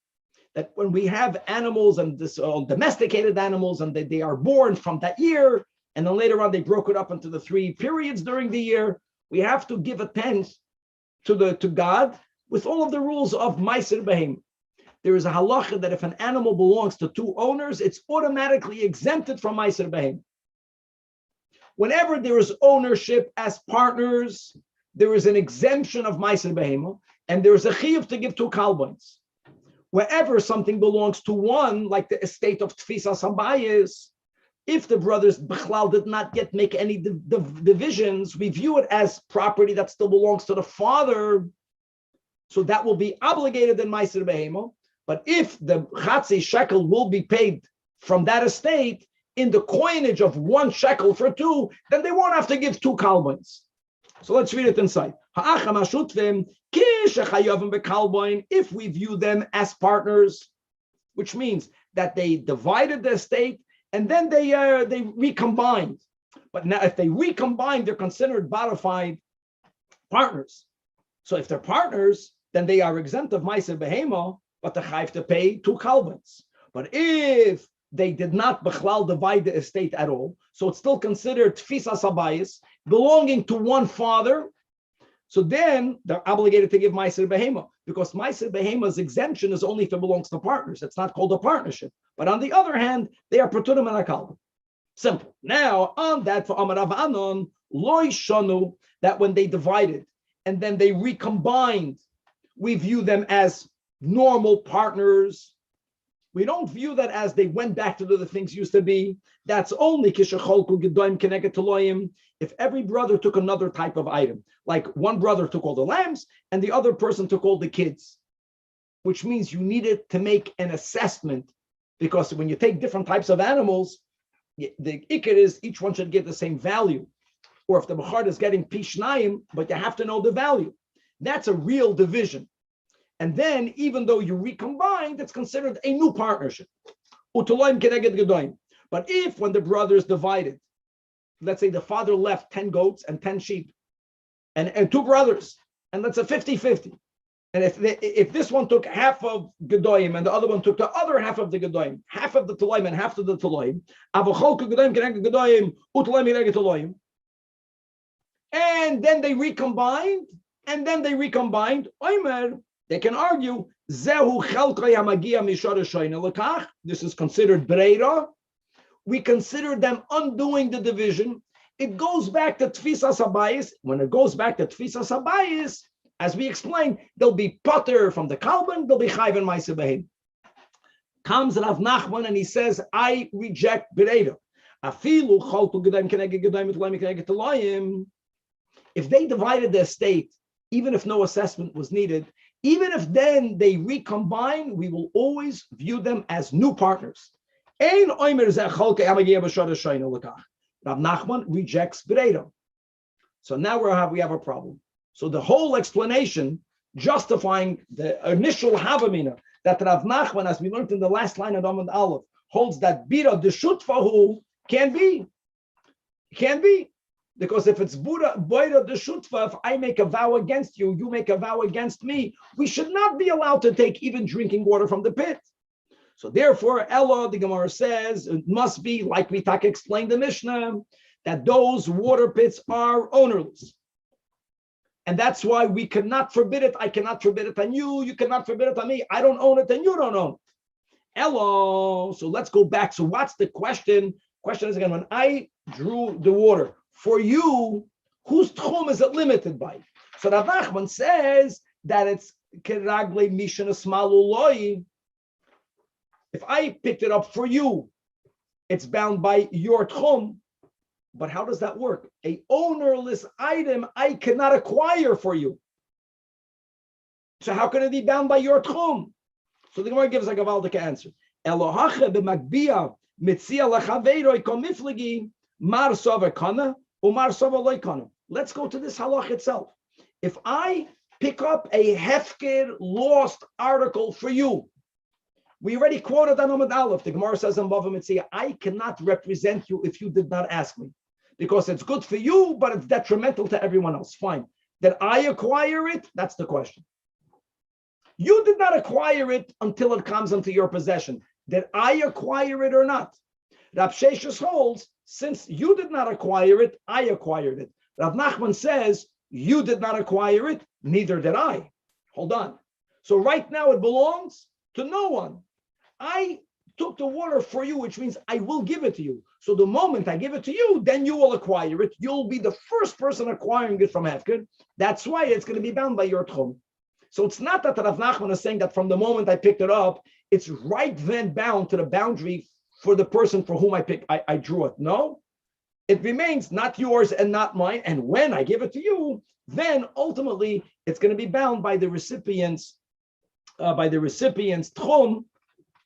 that when we have animals and this domesticated animals, and they are born from that year, and then later on they broke it up into the 3 periods during the year, we have to give a tenth to God with all of the rules of Meiser Behema. There is a halacha that if an animal belongs to 2 owners, it's automatically exempted from Meiser Behema. Whenever there is ownership as partners, there is an exemption of Meiser Behema, and there is a chiyuv to give 2 kalbons. Wherever something belongs to one, like the estate of Tefilla Sabayis, if the brothers Bechlal did not make any divisions, we view it as property that still belongs to the father, so that will be obligated in Meiser Behema. But if the chatzi shekel will be paid from that estate in the coinage of 1 shekel for 2, then they won't have to give 2 kalbons. So let's read it inside. If we view them as partners, which means that they divided the estate and then they recombined. But now if they recombine, they're considered bona fide partners. So if they're partners, then they are exempt of Meiser Behema, but they have to pay 2 kalbons. But if they did not bechlal divide the estate at all, so it's still considered tfisa sabayis, belonging to one father, so then they're obligated to give Meiser Behema, because Meiser Behema's exemption is only if it belongs to partners. It's not called a partnership. But on the other hand, they are Peturim and Akalba. Simple. Now, on that, for Amar Rav Anon, Loi Shonu, that when they divided and then they recombined, we view them as normal partners. We don't view that as they went back to the things used to be. That's only if every brother took another type of item. Like one brother took all the lambs and the other person took all the kids, which means you needed to make an assessment, because when you take different types of animals, the ikar is each one should get the same value. Or if the bachar is getting pishnayim, but you have to know the value. That's a real division. And then, even though you recombined, it's considered a new partnership. But if when the brothers divided, let's say the father left 10 goats and 10 sheep, and 2 brothers, and that's a 50-50. And if this one took half of Gedoyim and the other one took the other half of the Gedoyim, half of the Toloim and half of the Toloim, and then they recombined, they can argue, this is considered Breira. We consider them undoing the division. It goes back to Tfisa Sabayis. When it goes back to Tfisa Sabayis, as we explained, there'll be potter from the Kalban, there'll be Chayv and Ma'aseh Behem. Comes Rav Nachman and he says, I reject Breira. If they divided the estate, even if no assessment was needed, even if then they recombine, we will always view them as new partners. Rav Nachman rejects Breira. So now we have a problem. So the whole explanation justifying the initial Havamina that Rav Nachman, as we learned in the last line of Amud Aleph, holds that Bira de Shutfahu can be. Because if it's Boira de Shutfa, if I make a vow against you, you make a vow against me, we should not be allowed to take even drinking water from the pit. So therefore, Ella, the Gemara says, it must be, like we explained the Mishnah, that those water pits are ownerless. And that's why we cannot forbid it. I cannot forbid it on you. You cannot forbid it on me. I don't own it and you don't own it. Ella, so let's go back. So what's the question? Question is again, when I drew the water, for you, whose tchum is it limited by? So Rav Nachman says that it's keragle mishana smaluloi. If I picked it up for you, it's bound by your tchum. But how does that work? A ownerless item I cannot acquire for you. So how can it be bound by your tchum? So the Gemara gives a gavaldic answer. Elohacha b'magbia mitzia lachaveiroi komifligi mar sova kana umar sova loy kana. Let's go to this halach itself. If I pick up a hefker lost article for you, we already quoted on Amud Aleph. The Gemara says in Bava Mitzia, I cannot represent you if you did not ask me, because it's good for you, but it's detrimental to everyone else. Fine. Did I acquire it? That's the question. You did not acquire it until it comes into your possession. Did I acquire it or not? Rav Sheshes holds, since you did not acquire it, I acquired it. Rav Nachman says, you did not acquire it, neither did I. Hold on. So right now it belongs to no one. I took the water for you, which means I will give it to you. So the moment I give it to you, then you will acquire it. You'll be the first person acquiring it from Hefker. That's why it's going to be bound by your tchum. So it's not that Rav Nachman is saying that from the moment I picked it up, it's right then bound to the boundary for the person for whom I drew it. No, it remains not yours and not mine. And when I give it to you, then ultimately it's going to be bound by the recipient's tchum.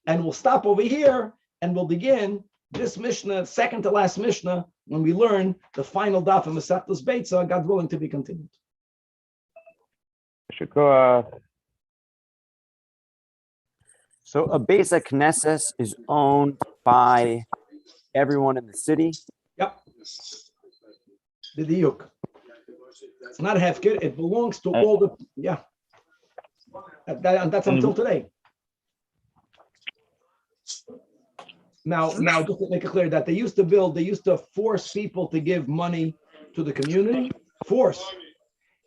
And we'll stop over here and we'll begin this Mishnah, second to last Mishnah, when we learn the final daf of Masechtas Beitzah, God willing, to be continued. So a Beitzah Knesset is owned by everyone in the city? Yep. The diuk. It's not hefker, it belongs to all the, yeah. That's until today. Now, just to make it clear that they used to force people to give money to the community,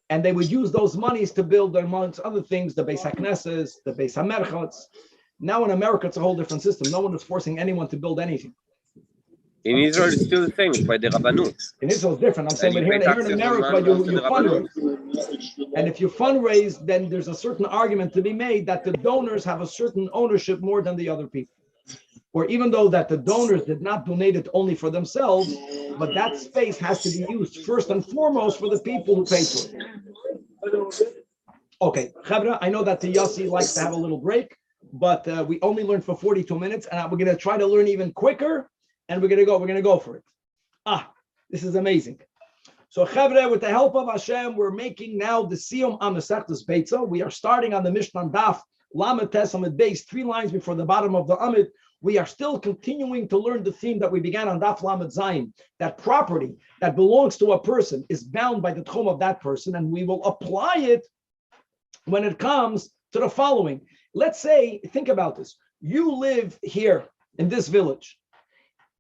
and they would use those monies to build, amongst other things, the Beis HaKnesses, the Beis HaMerchavot. Now in America, it's a whole different system. No one is forcing anyone to build anything. In Israel, it's still the same. It's by the Rabbanut. In Israel, it's different. I'm saying, but here in America, you fundraise. And if you fundraise, then there's a certain argument to be made that the donors have a certain ownership more than the other people. Or even though that the donors did not donate it only for themselves, but that space has to be used first and foremost for the people who pay for it. Okay, Chavra, I know that the Yossi likes to have a little break, but we only learned for 42 minutes, and we're going to try to learn even quicker, and we're going to go for it. This is amazing. So Chavra, with the help of Hashem, we're making now the SIYUM on Masechtas Beitzah. We are starting on the Mishnah Daf Lamed Tes Amid Beis, 3 lines before the bottom of the Amid. We are still continuing to learn the theme that we began on Daf Lamed Zayin, that property that belongs to a person is bound by the tchum of that person, and we will apply it when it comes to the following. Let's say, think about this. You live here in this village.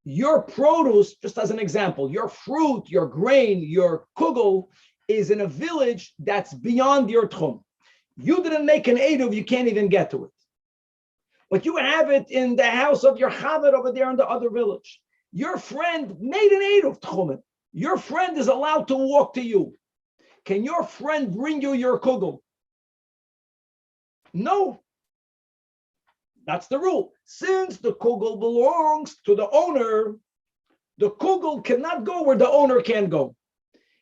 Your produce, just as an example, your fruit, your grain, your kugel is in a village that's beyond your tchum. You didn't make an eruv, you can't even get to it. But you have it in the house of your chavod over there in the other village. Your friend made an eruv tchumen. Your friend is allowed to walk to you. Can your friend bring you your kugel? No. That's the rule. Since the kugel belongs to the owner, the kugel cannot go where the owner can go.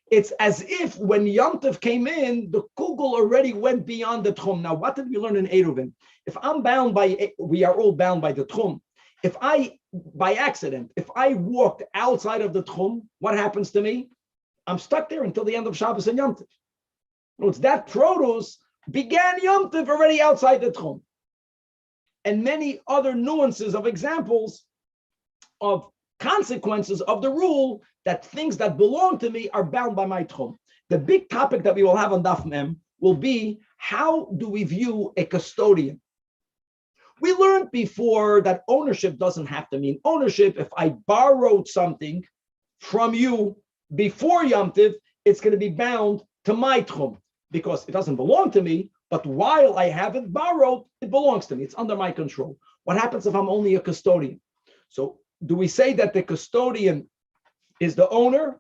It's as if when Yom Tov came in, the kugel already went beyond the tchum. Now, what did we learn in Eruvin? If I'm bound by, we are all bound by the tchum. If I, by accident, if I walked outside of the tchum, what happens to me? I'm stuck there until the end of Shabbos and Yom Tov. It's that produce began Yom Tov already outside the Tchum. And many other nuances of examples of consequences of the rule that things that belong to me are bound by my Tchum. The big topic that we will have on Daf Mem will be, how do we view a custodian? We learned before that ownership doesn't have to mean ownership. If I borrowed something from you before Yom Tov, it's going to be bound to my Tchum because it doesn't belong to me, but while I have it borrowed, it belongs to me. It's under my control. What happens if I'm only a custodian? So do we say that the custodian is the owner?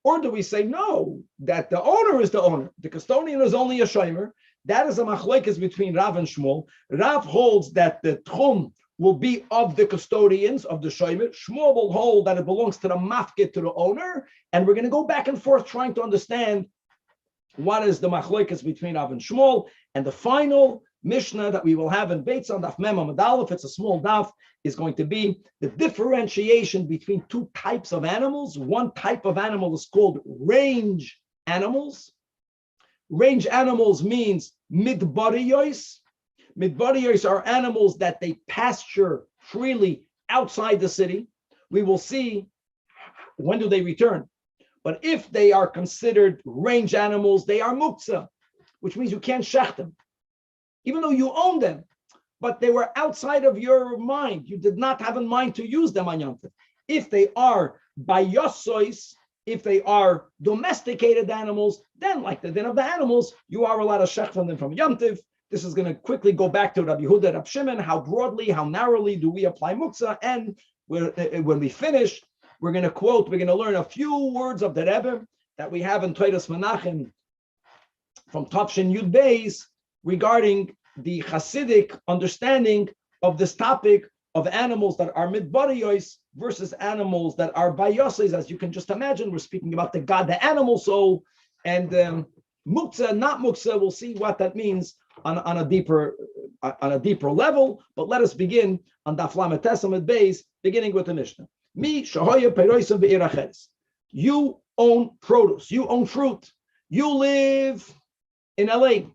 Or do we say, no, that the owner is the owner? The custodian is only a shomer. That is a machlekes between Rav and Shmuel. Rav holds that the tchum will be of the custodians, of the shomer. Shmuel will hold that it belongs to the mafkid, to the owner. And we're going to go back and forth trying to understand what is the machlekes between Rav and Shmuel. And the final Mishnah that we will have in Beitzah, Daf Mem Amud Aleph, it's a small daf, is going to be the differentiation between two types of animals. One type of animal is called range animals. Range animals means midbariyos. Midbariyos are animals that they pasture freely outside the city. We will see when do they return. But if they are considered range animals, they are muktzah, which means you can't shech them, even though you own them. But they were outside of your mind. You did not have in mind to use them on Yom Tov. If they are bayosois, if they are domesticated animals, then like the din of the animals, you are allowed to shech from them from Yom Tov. This is going to quickly go back to Rabbi Yehuda, Rabbi Shimon. How broadly, how narrowly do we apply muktzah? And when we finish, we're going to learn a few words of the Rebbe that we have in Toras Menachem from Tafshin Yud Beis regarding the Hasidic understanding of this topic of animals that are midbariyos versus animals that are bayoses. As you can just imagine, we're speaking about the God, the animal soul, and muktzah, not muktzah. We'll see what that means on a deeper level. But let us begin on Daf Lamed Tes Amud Beis, beginning with the Mishnah. Mi shahoya peirosav be'ir acheres. You own produce. You own fruit. You live in LA.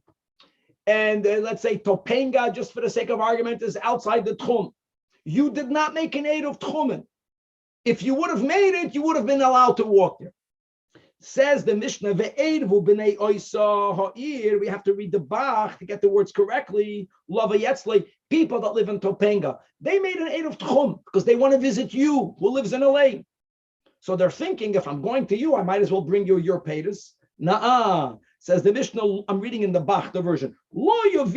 And let's say Topanga, just for the sake of argument, is outside the Tchum. You did not make an aid of Tchumen. If you would have made it, you would have been allowed to walk there. Says the Mishnah, Ve'edvu b'nei oisa ha'ir. We have to read the Bach to get the words correctly. Lava Yetzlei, people that live in Topanga, they made an aid of Tchum because they want to visit you, who lives in LA. So they're thinking, if I'm going to you, I might as well bring you your paytas. Nah. Says the Mishnah, I'm reading in the Bach, the version. They're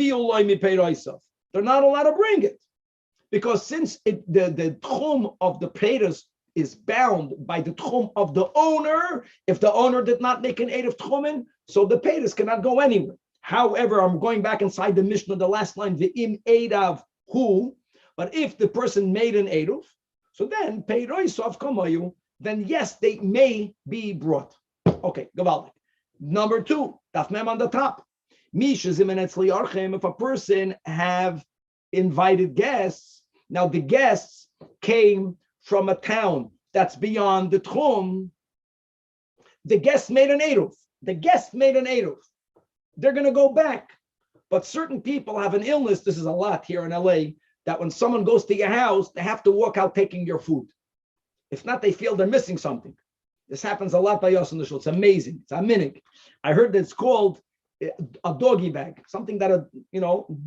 not allowed to bring it. Because since the tchum of the paytas is bound by the tchum of the owner, if the owner did not make an aid of tchumen, so the paytas cannot go anywhere. However, I'm going back inside the Mishnah, the last line, Ve'im eidav hu. But if the person made an eidav, so then peiroisav kamayu, then yes, they may be brought. Okay, Gavaldik. Number 2, Daf Mem on the top. If a person have invited guests, now the guests came from a town that's beyond the Tchum, the guest made an eruv. They're going to go back. But certain people have an illness, this is a lot here in LA, that when someone goes to your house, they have to walk out taking your food. If not, they feel they're missing something. This happens a lot by us in the show. It's amazing. It's a minig. I heard that it's called a doggy bag, something that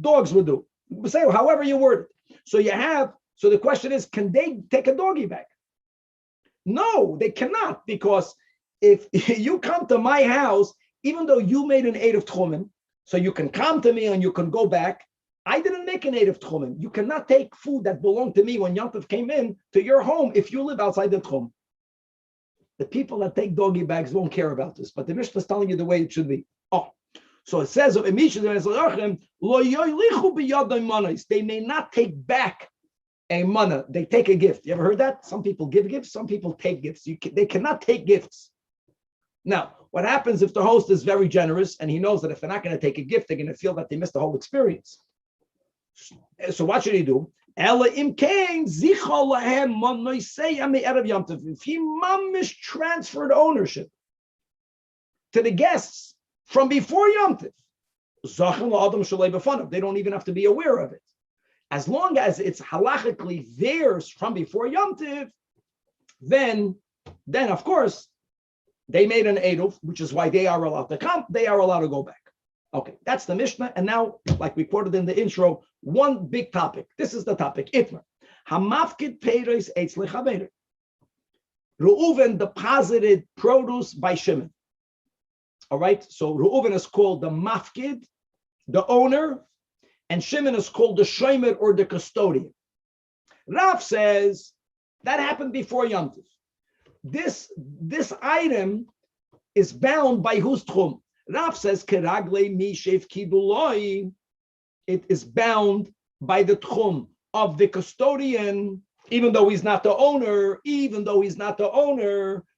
dogs would do. Say however you word it. So the question is, can they take a doggy bag? No, they cannot, because if you come to my house, even though you made an aid of tchumen, so you can come to me and you can go back, I didn't make an aid of tchumen. You cannot take food that belonged to me when Yom Tov came in to your home if you live outside the tchum. The people that take doggy bags won't care about this, but the Mishnah is telling you the way it should be. So it says, they may not take back a mana, they take a gift. You ever heard that? Some people give gifts, some people take gifts. They cannot take gifts. Now, what happens if the host is very generous and he knows that if they're not going to take a gift, they're going to feel that they missed the whole experience. So what should he do? If he mamish transferred ownership to the guests from before Yom Tov, They don't even have to be aware of it. As long as it's halachically theirs from before Yom Tiv, then of course, they made an eruv, which is why they are allowed to come, they are allowed to go back. Okay, that's the Mishnah. And now, like we quoted in the intro, one big topic. This is the topic, Itmar. Hamafkid peiros eitz lechaber. Reuven deposited produce by Shimon. All right, so Reuven is called the mafkid, the owner, and Shimon is called the shomer or the custodian. Rav says that happened before Yom Tov. This item is bound by whose tchum? Rav says keragle mishev kibuloi. It is bound by the tchum of the custodian, even though he's not the owner.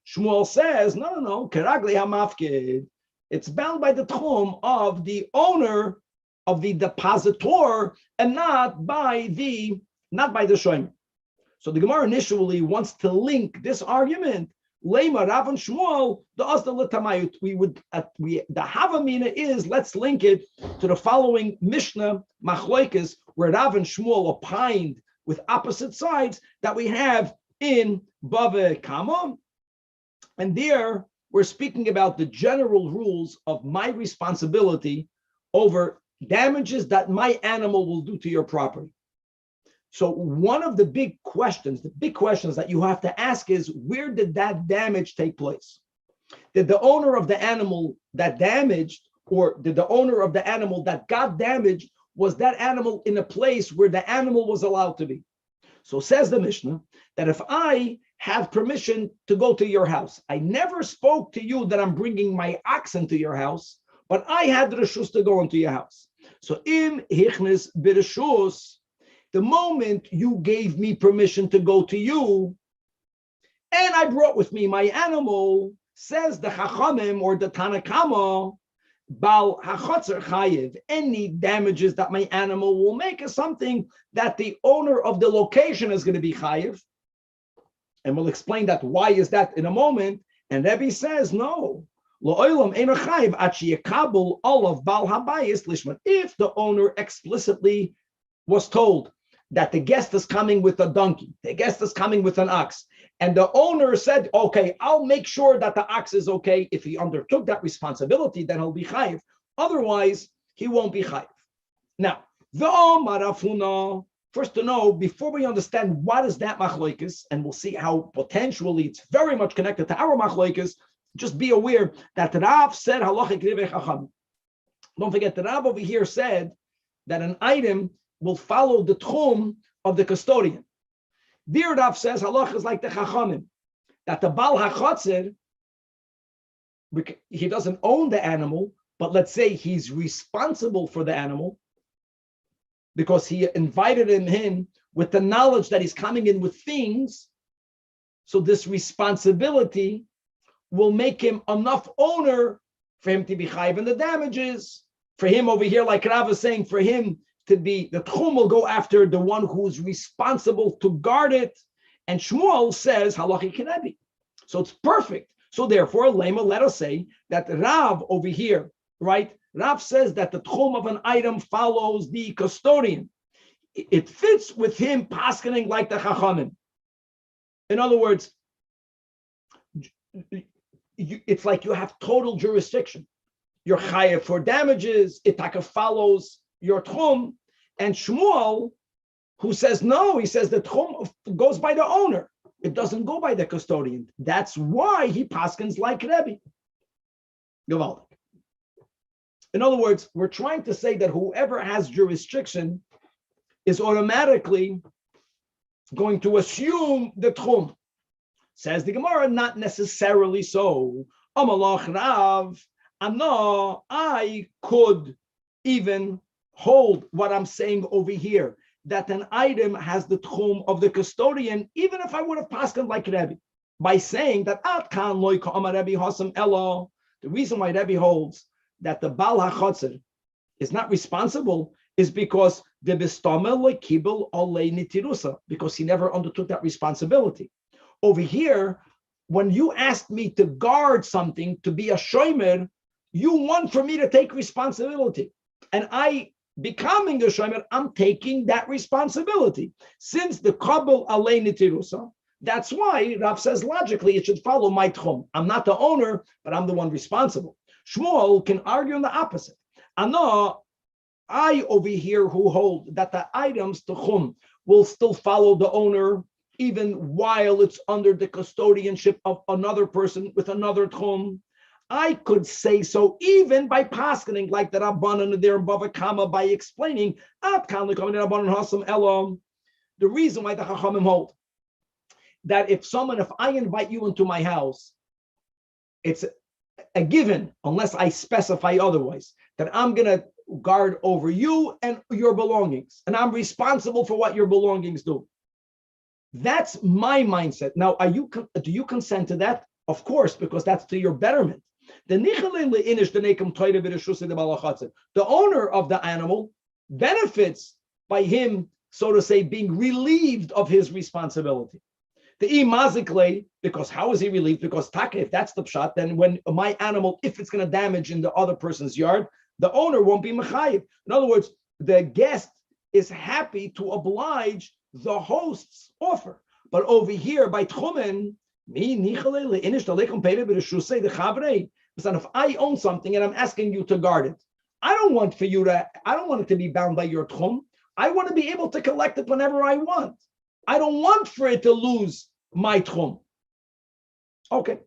Shmuel says no. Keragle hamafkid. It's bound by the tchum of the owner, of the depositor, and not by the shomer. So the Gemara initially wants to link this argument, Lema Rav and Shmuel, the Asda L'Tamayut. The Havamina is, let's link it to the following Mishnah Machloikes, where Rav and Shmuel opined with opposite sides that we have in Bava Kama, and there we're speaking about the general rules of my responsibility over damages that my animal will do to your property. So one of the big questions that you have to ask is, where did that damage take place? Did the owner of the animal that damaged, or did the owner of the animal that got damaged, was that animal in a place where the animal was allowed to be? So says the Mishnah, that if I have permission to go to your house, I never spoke to you that I'm bringing my oxen to your house, but I had the reshus to go into your house. So im hichnis b'reshus, the moment you gave me permission to go to you, and I brought with me my animal, says the Chachamim or the Tanakama, Bal hachotzer chayiv, any damages that my animal will make is something that the owner of the location is going to be chayiv. And we'll explain that. Why is that in a moment? And Rebbe says, no. If the owner explicitly was told that the guest is coming with a donkey, the guest is coming with an ox, and the owner said, okay, I'll make sure that the ox is okay. If he undertook that responsibility, then he'll be chayiv. Otherwise, he won't be chayiv. Now, the marafuna, first to know, before we understand what is that machloikis, and we'll see how potentially it's very much connected to our machloikis, just be aware that Rav said halachic rivei chacham. Don't forget, the Rav over here said that an item will follow the tchum of the custodian. There Rav says halach is like the chachamim, that the bal hachotzer, he doesn't own the animal, but let's say he's responsible for the animal because he invited him in with the knowledge that he's coming in with things. So this responsibility will make him enough owner for him to be chayiv in the damages. For him over here, like Rav is saying, for him to be, the tchum will go after the one who's responsible to guard it. And Shmuel says, halachi kinebi. So it's perfect. So therefore, Lema, let us say that Rav over here, right? Rav says that the tchum of an item follows the custodian. It fits with him paskening like the chachamim. In other words, it's like you have total jurisdiction. You're chayav for damages. It follows your tchum. And Shmuel, who says no, he says the tchum goes by the owner. It doesn't go by the custodian. That's why he paskins like Rebbe. Gewaldig. In other words, we're trying to say that whoever has jurisdiction is automatically going to assume the tchum. Says the Gemara, not necessarily so. Amalach Rav, Ano, I could even hold what I'm saying over here, that an item has the tchum of the custodian, even if I would have paskened like Rebbe, by saying that Ad kan loy ka'amar Rebbe hasam elo. The reason why Rebbe holds that the Bal HaChotzer is not responsible is because the Bistamel loy kibel olei nitirusa, because he never undertook that responsibility. Over here, when you asked me to guard something, to be a shomer, you want for me to take responsibility. and I becoming a shomer, I'm taking that responsibility. Since the kabel alei nitirusa, that's why Rav says logically it should follow my tchum. I'm not the owner, but I'm the one responsible. Shmuel can argue on the opposite. I over here who hold that the items tchum will still follow the owner even while it's under the custodianship of another person with another tchum. I could say so even by paskening like the Rabbanan there in Bava Kama by explaining the reason why the Chachamim hold that if I invite you into my house, it's a given unless I specify otherwise that I'm gonna guard over you and your belongings, and I'm responsible for what your belongings do. That's my mindset. Now, do you consent to that? Of course, because that's to your betterment. The owner of the animal benefits by him, so to say, being relieved of his responsibility. The imazikle, because how is he relieved? Because taka, if that's the pshat, then when my animal, if it's going to damage in the other person's yard, the owner won't be mechayiv. In other words, the guest is happy to oblige the host's offer. But over here by tchumen, if I own something and I'm asking you to guard it, I don't want it to be bound by your tchum. I want to be able to collect it whenever I want. I don't want for it to lose my tchum. Okay.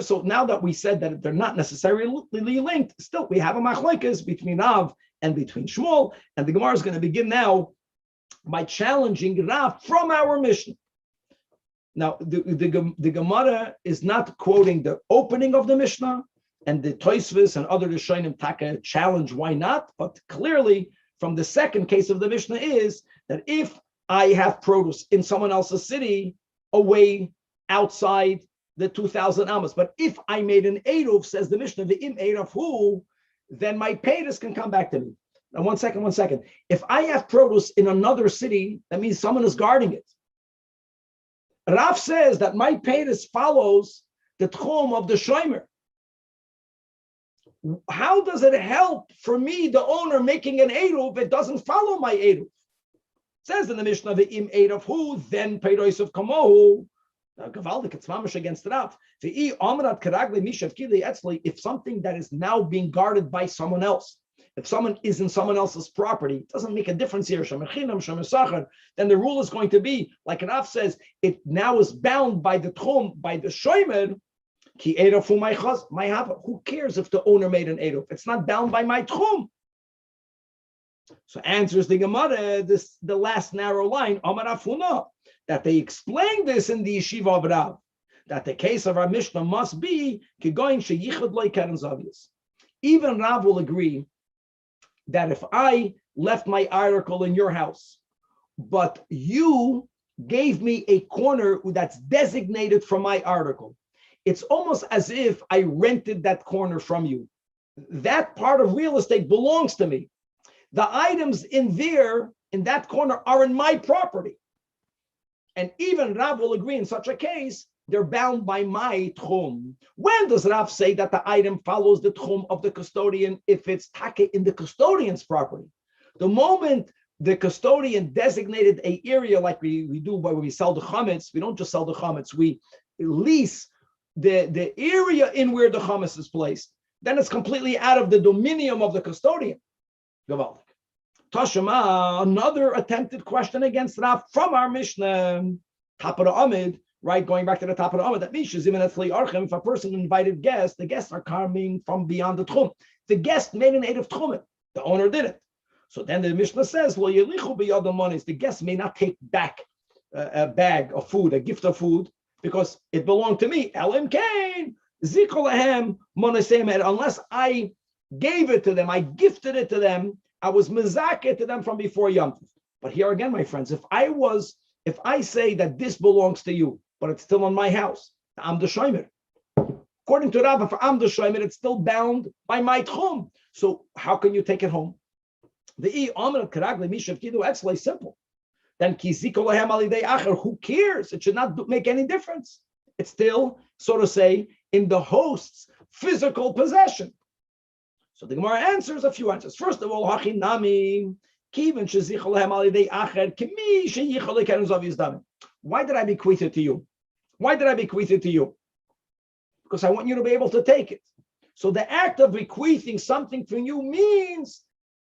So now that we said that they're not necessarily linked, still we have a machlekes between Rav and between Shmuel, and the Gemara is going to begin now by challenging Rav from our Mishnah. Now, the Gemara is not quoting the opening of the Mishnah, and the Tosfos and other Rishonim Taka challenge why not, but clearly from the second case of the Mishnah is that if I have produce in someone else's city away outside the 2,000 amas, but if I made an eruv, says the Mishnah, the im eruv who, then my paytas can come back to me. Now, one second. If I have produce in another city, that means someone is guarding it. Rav says that my paytas follows the tchum of the shomer. How does it help for me, the owner, making an eruv? It doesn't follow my eruv. It says in the Mishnah, the im eruv who, then payros of kamohu. Gavaldik, it's mamash against Rav. If something that is now being guarded by someone else, if someone is in someone else's property, it doesn't make a difference here. Then the rule is going to be, like Rav says, it now is bound by the tchum, by the shomer. Who cares if the owner made an eruv? It's not bound by my tchum. So answers the Gemara, the last narrow line, that they explain this in the yeshiva of Rav, that the case of our Mishnah must be even Rav will agree that if I left my article in your house, but you gave me a corner that's designated for my article, it's almost as if I rented that corner from you. That part of real estate belongs to me. The items in that corner are in my property. And even Rav will agree in such a case, they're bound by my tchum. When does Rav say that the item follows the tchum of the custodian if it's taka in the custodian's property? The moment the custodian designated an area like we do when we sell the chametz, we don't just sell the chametz, we lease the area in where the chametz is placed. Then it's completely out of the dominion of the custodian. Gavaldik. Tashema, another attempted question against Rav from our Mishnah, top of the Amid, right? Going back to the top of the Amid, that means if a person invited guests, the guests are coming from beyond the Tchum. The guest made an eruv Tchumen, the owner did it. So then the Mishnah says, well, the guest may not take back a bag of food, a gift of food, because it belonged to me. Elim Kain, Zikolahem, Monasemed, unless I gave it to them, I gifted it to them, I was mezakeh to them from before Yom Tov. But here again, my friends, if I say that this belongs to you, but it's still in my house, I'm the shomer. According to Rav, if I'm the shomer, it's still bound by my tchum. So how can you take it home? The it's simple. Then who cares? It should not make any difference. It's still, so to say, in the host's physical possession. So the Gemara answers a few answers. First of all, Hachinami, Kiven shezichol lehem alidei acher, kimi sheyichol lekeren zavius dami. Why did I bequeath it to you? Why did I bequeath it to you? Because I want you to be able to take it. So the act of bequeathing something from you means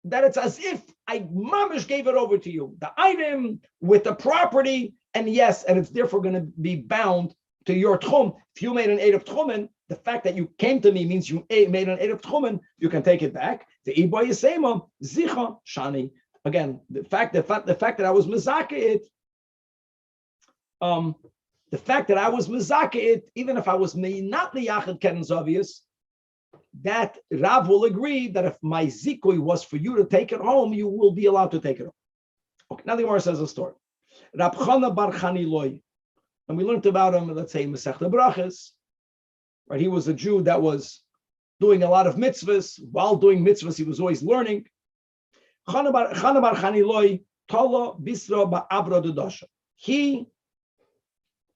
that it's as if I mamish gave it over to you, the item with the property, and yes, and it's therefore going to be bound to your tchum. If you made an eid of tchumen, the fact that you came to me means you made an eid of tchumen, you can take it back. The iboy yisema zicha shani. Again, the fact that I was mezake it, the fact that I was mezake it, even if I was not liyachid keren zavius, that Rav will agree that if my zikui was for you to take it home, you will be allowed to take it home. Okay, now the Gemara says a story. Rab Chana bar Chaniloi, and we learned about him, let's say, Masechta Brachas, right? He was a Jew that was doing a lot of mitzvahs. While doing mitzvahs, he was always learning. Chana bar Chaniloi, Tala Bisra ba'abra dedasha. He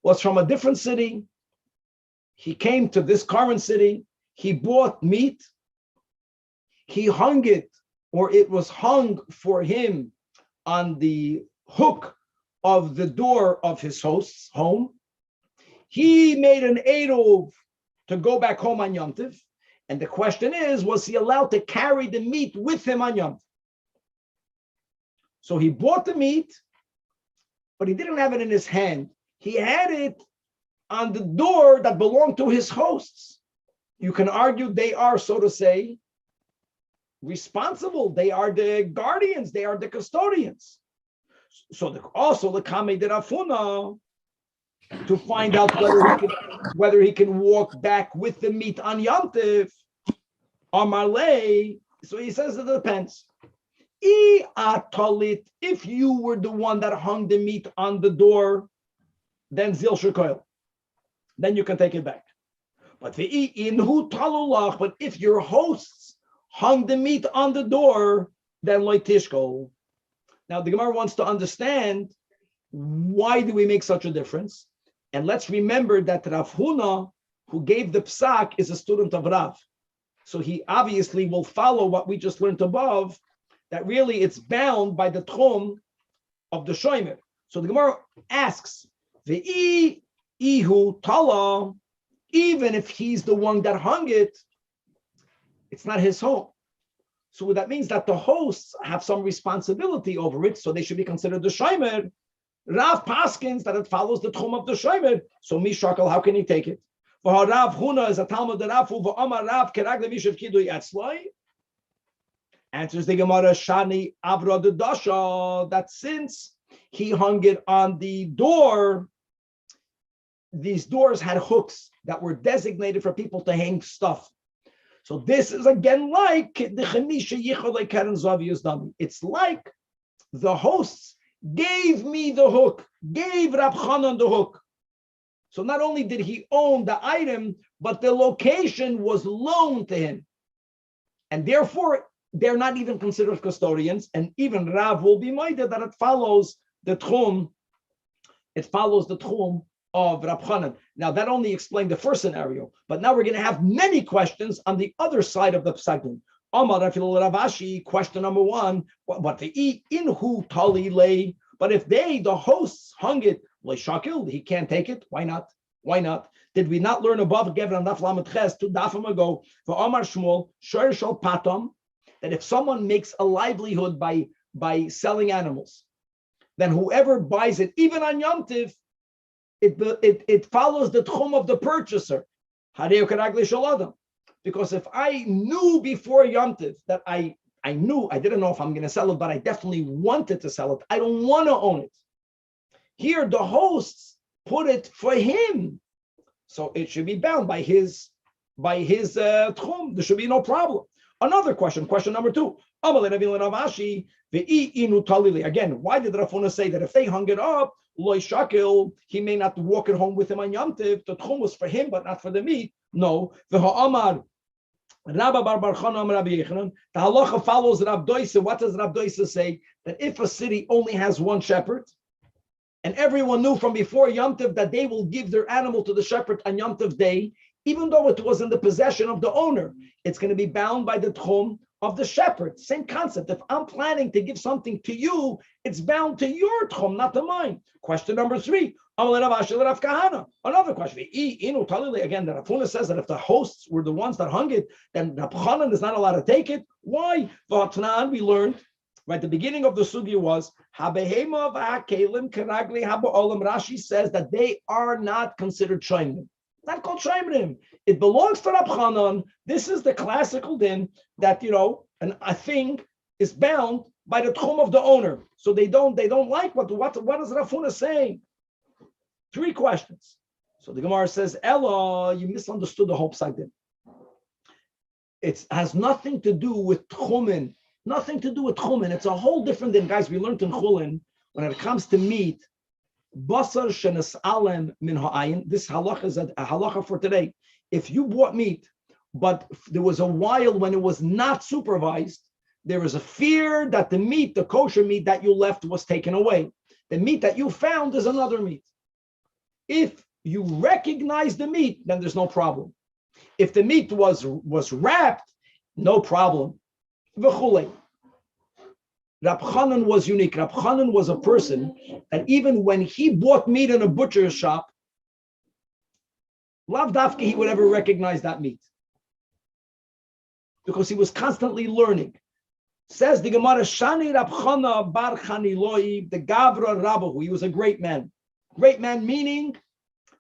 was from a different city. He came to this current city. He bought meat, he hung it, or it was hung for him on the hook of the door of his host's home. He made an eruv to go back home on Yom Tov. And the question is, was he allowed to carry the meat with him on Yom Tov? So he bought the meat, but he didn't have it in his hand. He had it on the door that belonged to his hosts. You can argue they are, so to say, responsible. They are the guardians. They are the custodians. So also the Kame de Rafuna to find out whether he can walk back with the meat on Yom Tov, Amarle. So he says it depends. If you were the one that hung the meat on the door, then Zil Shekoil. Then you can take it back. But if your hosts hung the meat on the door, then loy tishko. Now the Gemara wants to understand, why do we make such a difference? And let's remember that Rav Huna, who gave the psak, is a student of Rav. So he obviously will follow what we just learned above, that really it's bound by the tchum of the shomer. So the Gemara asks, Ve'i ihu tala, even if he's the one that hung it, it's not his home. So that means that the hosts have some responsibility over it, so they should be considered the shomer. Rav paskins that it follows the tchum of the shomer. So mishakal, how can he take it? For Rav Huna is a Talmud Rafu v'Amar Rav kerag lemishav kidui etzloi. Answers the Gemara Shani Avra the Dasha, that since he hung it on the door, these doors had hooks that were designated for people to hang stuff. So this is again like the Chemisha Yichol Keren Zavius Dami. It's like the hosts gave me the hook, gave Rab Chanan the hook. So not only did he own the item, but the location was loaned to him. And therefore, they're not even considered custodians. And even Rav will be minded that it follows the tchum. It follows the tchum of Rab Chanan. Now that only explained the first scenario, but now we're going to have many questions on the other side of the psakim. Amar Ravashi, question number one: what the inhu tali lay? But if they, the hosts, hung it, shakil, he can't take it. Why not? Why not? Did we not learn above Gever and Daf Lamed Ches 2 dafim ago for Amar Shmuel Shor Shal Patam, that if someone makes a livelihood by selling animals, then whoever buys it, even on Yom Tiv, it follows the tchum of the purchaser. Because if I knew before Yom Tiv that I didn't know if I'm going to sell it, but I definitely wanted to sell it, I don't want to own it. Here, the hosts put it for him, so it should be bound by his tchum. There should be no problem. Another question number two. Again, why did Rafuna say that if they hung it up, loy shakil, he may not walk it home with him on Yom Tiv? The tchum was for him, but not for the meat. No. The halacha follows Rab Doisa. What does Rab Doisa say? That if a city only has one shepherd, and everyone knew from before Yom Tov that they will give their animal to the shepherd on Yom Tov day, even though it was in the possession of the owner. It's going to be bound by the tchum of the shepherd. Same concept. If I'm planning to give something to you, it's bound to your tchum, not to mine. Question number 3. Another question. Again, the Rafuna says that if the hosts were the ones that hung it, then Rab Chanan is not allowed to take it. Why? We learned, right, the beginning of the sugya was, Rashi says that they are not considered shayimim. Not called shayimim. It belongs to Rab Chanan. This is the classical din that, a thing is bound by the tchum of the owner. So they don't like what is Rafuna saying? 3 questions. So the Gemara says, Ella, you misunderstood the whole psak din. It has nothing to do with tchumen. Nothing to do with tchumen. It's a whole different thing, guys. We learned in Chulin, when it comes to meat, basar shenes alem min ha'ayin. This halacha is a halacha for today. If you bought meat, but there was a while when it was not supervised, there is a fear that the meat, the kosher meat that you left, was taken away. The meat that you found is another meat. If you recognize the meat, then there's no problem. If the meat was wrapped, no problem. Rab Chanan was unique. Rab Chanan was a person that even when he bought meat in a butcher's shop, lav dafka, he would ever recognize that meat, because he was constantly learning. Says the Gemara, Shani Rab Chana bar Chaniloi, the Gavra Rabahu. He was a great man. Great man meaning,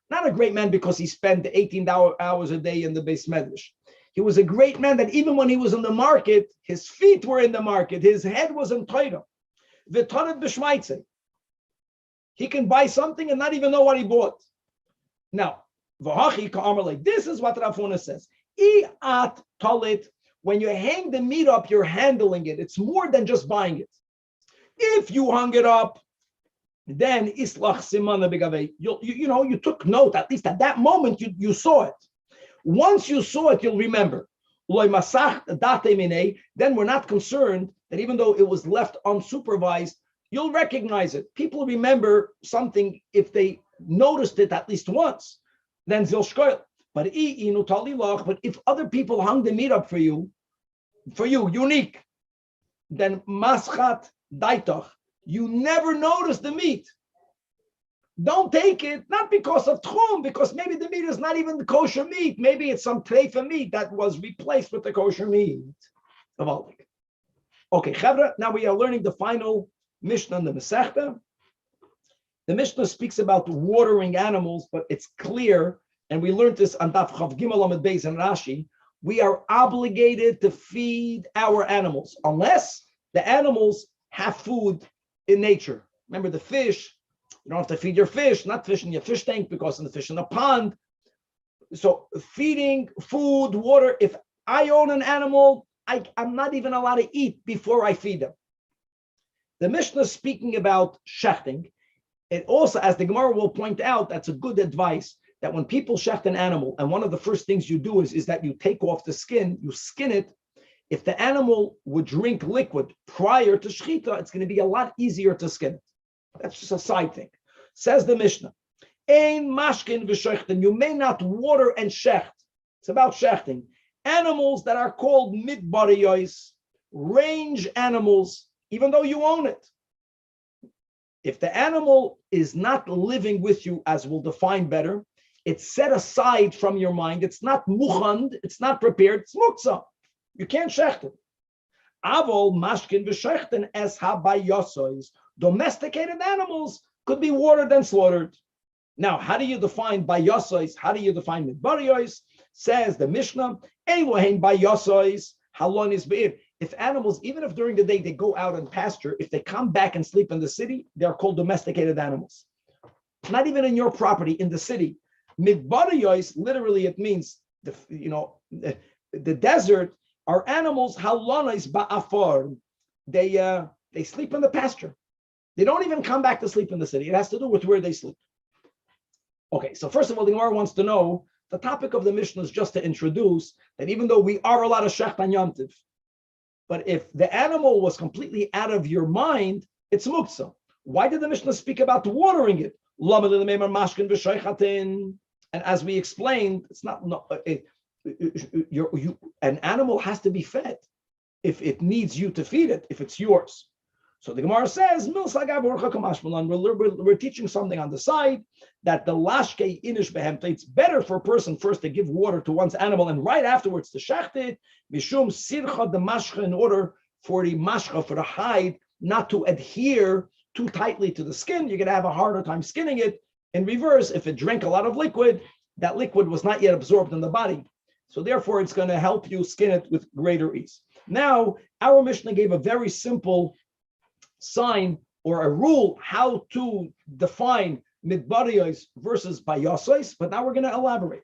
not a great man because he spent 18 hours a day in the Beis Medrash. He was a great man that even when he was in the market, his feet were in the market, his head was in Torah. V'tonet b'shmaitze. He can buy something and not even know what he bought. Now, this is what Rav Huna says. I'at tolit. When you hang the meat up, you're handling it. It's more than just buying it. If you hung it up, then islach simana b'gavei. You took note. At least at that moment, you saw it. Once you saw it, you'll remember. Then we're not concerned that even though it was left unsupervised, you'll recognize it. People remember something if they noticed it at least once. Then zil shkoil. But if other people hung the meat up for you, unique, then maschat daitoch, you never notice the meat. Don't take it, not because of tchum, because maybe the meat is not even the kosher meat. Maybe it's some treifa meat that was replaced with the kosher meat. Okay, Chavra, now we are learning the final Mishnah in the Masechta. The Mishnah speaks about watering animals, but it's clear, and we learned this on Daf Chav Gimel Amud Beis and Rashi, we are obligated to feed our animals, unless the animals have food in nature. Remember the fish, you don't have to feed your fish, not fish in your fish tank, because in the fish in the pond. So feeding, food, water, if I own an animal, I'm not even allowed to eat before I feed them. The Mishnah is speaking about shechting. It also, as the Gemara will point out, that's a good advice, that when people shecht an animal, and one of the first things you do is that you take off the skin, you skin it. If the animal would drink liquid prior to shechita, it's going to be a lot easier to skin it. That's just a side thing. Says the Mishnah, Ein mashkin v'shechten, you may not water and shecht. It's about shechting. Animals that are called midbariyos, range animals, even though you own it. If the animal is not living with you, as we'll define better, it's set aside from your mind. It's not muchand, it's not prepared, it's muktzah. You can't shecht it. Avol mashkin v'shechten es habayosos. Domesticated animals could be watered and slaughtered. Now, how do you define bayosos? How do you define midbariyos? Says the Mishnah, Elohein bayosos halon is be'ir. If animals, even if during the day they go out and pasture, if they come back and sleep in the city, they're called domesticated animals. Not even in your property, in the city. Midbariyos, literally it means the desert are animals halonis ba'afar. They sleep in the pasture. They don't even come back to sleep in the city. It has to do with where they sleep. Okay, so first of all, the Gemara wants to know, the topic of the Mishnah is just to introduce that even though we are allowed to shecht on Yom Tov, but if the animal was completely out of your mind, it's muktzah. Why did the Mishnah speak about watering it? And as we explained, it's not an animal has to be fed if it needs you to feed it, if it's yours. So the Gemara says, we're teaching something on the side that the lashke inish behemta, it's better for a person first to give water to one's animal and right afterwards to shecht it, mishum sircha the mashcha, in order for the mashcha, for the hide, not to adhere too tightly to the skin. You're going to have a harder time skinning it. In reverse, if it drank a lot of liquid, that liquid was not yet absorbed in the body. So therefore, it's going to help you skin it with greater ease. Now, our Mishnah gave a very simple sign or a rule how to define midbariyos versus bayosos, but now we're going to elaborate.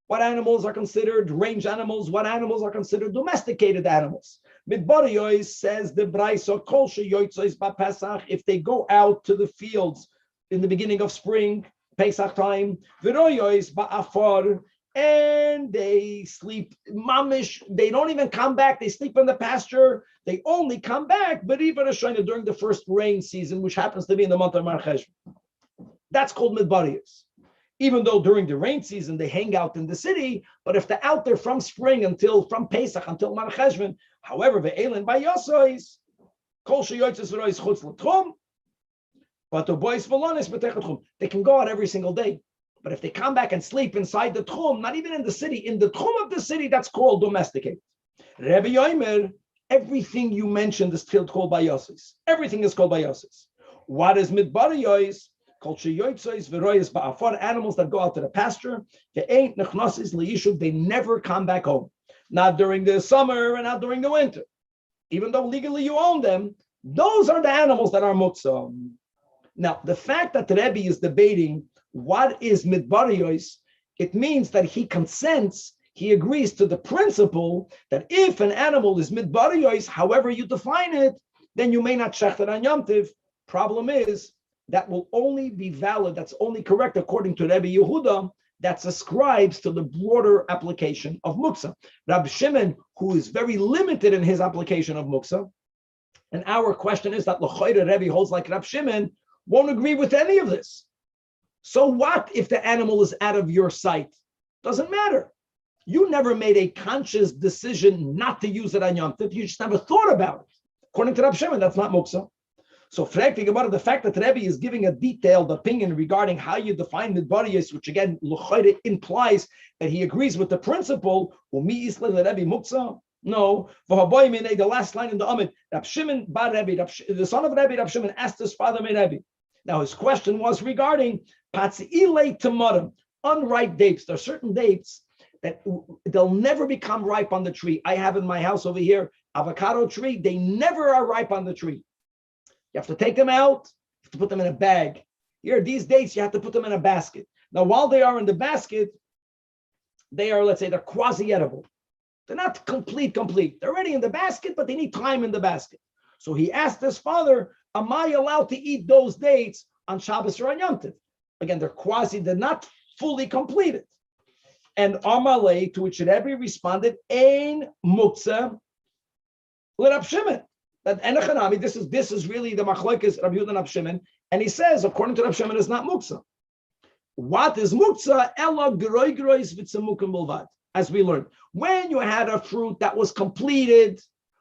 What animals are considered range animals? What animals are considered domesticated animals? Midbariyos, says the Beitzah, kol sheyotzos b'Pesach, if they go out to the fields in the beginning of spring, Pesach time, v'royos ba'afar, and they sleep mamish, they don't even come back, they sleep in the pasture, they only come back, but even during the first rain season, which happens to be in the month of Marcheshvan. That's called midbariyos. Even though during the rain season they hang out in the city, but if they're out there from spring from Pesach until Marcheshvan, however, ve'elen bayosos, kol sheyotzos v'royos chutz l'tchum, but the boys v'lonis b'tech l'tchum, they can go out every single day. But if they come back and sleep inside the tchum, not even in the city, in the tchum of the city, that's called domesticated. Rebbe Yomer, everything you mentioned is still called bayosos. Everything is called bayosos. What is midbariyos? Called sheyotzos v'royos ba'afar, animals that go out to the pasture. They ain't nechnosis liyishuv, they never come back home. Not during the summer and not during the winter. Even though legally you own them, those are the animals that are muktzah. Now, the fact that Rebbe is debating what is midbariyos, it means that he consents, he agrees to the principle that if an animal is midbariyos, however you define it, then you may not shecht it on Yom Tiv. Problem is, that will only be valid, that's only correct according to Rebbe Yehuda, that ascribes to the broader application of muksa. Rabbi Shimon, who is very limited in his application of muksa, and our question is that l'choyre Rebbe holds like Rabbi Shimon, won't agree with any of this. So what if the animal is out of your sight? Doesn't matter. You never made a conscious decision not to use it on Yom Tov. You just never thought about it. According to Rabbi Shimon, that's not muksa. So fragmenting about the fact that Rebbe is giving a detailed opinion regarding how you define midbariyos, which again implies that he agrees with the principle. Umi isle Rebbe muksa. No, the last line in the Amid, Rab Shimon bar Rebbe, the son of Rebbe, Rab Shimon asked his father Rebbe. Now his question was regarding patziile tamarim, unripe dates. There are certain dates that they'll never become ripe on the tree. I have in my house over here avocado tree. They never are ripe on the tree. You have to take them out, you have to put them in a bag. Here, these dates, you have to put them in a basket. Now, while they are in the basket, they are, let's say, they're quasi-edible. They're not complete. They're already in the basket, but they need time in the basket. So he asked his father, am I allowed to eat those dates on Shabbos or on Yom Tov? Again, they're not fully completed. And Amalei, to which Rebbe responded, Ein muktzah l'Rab Shimon. That enechanami, this is really the machlokes Rabbi Yehuda and Rab Shimon, and he says, according to Rab Shimon, it's not muktzah. What is muktzah? Ela groi grois v'tzemukim bilvad. As we learned, when you had a fruit that was completed,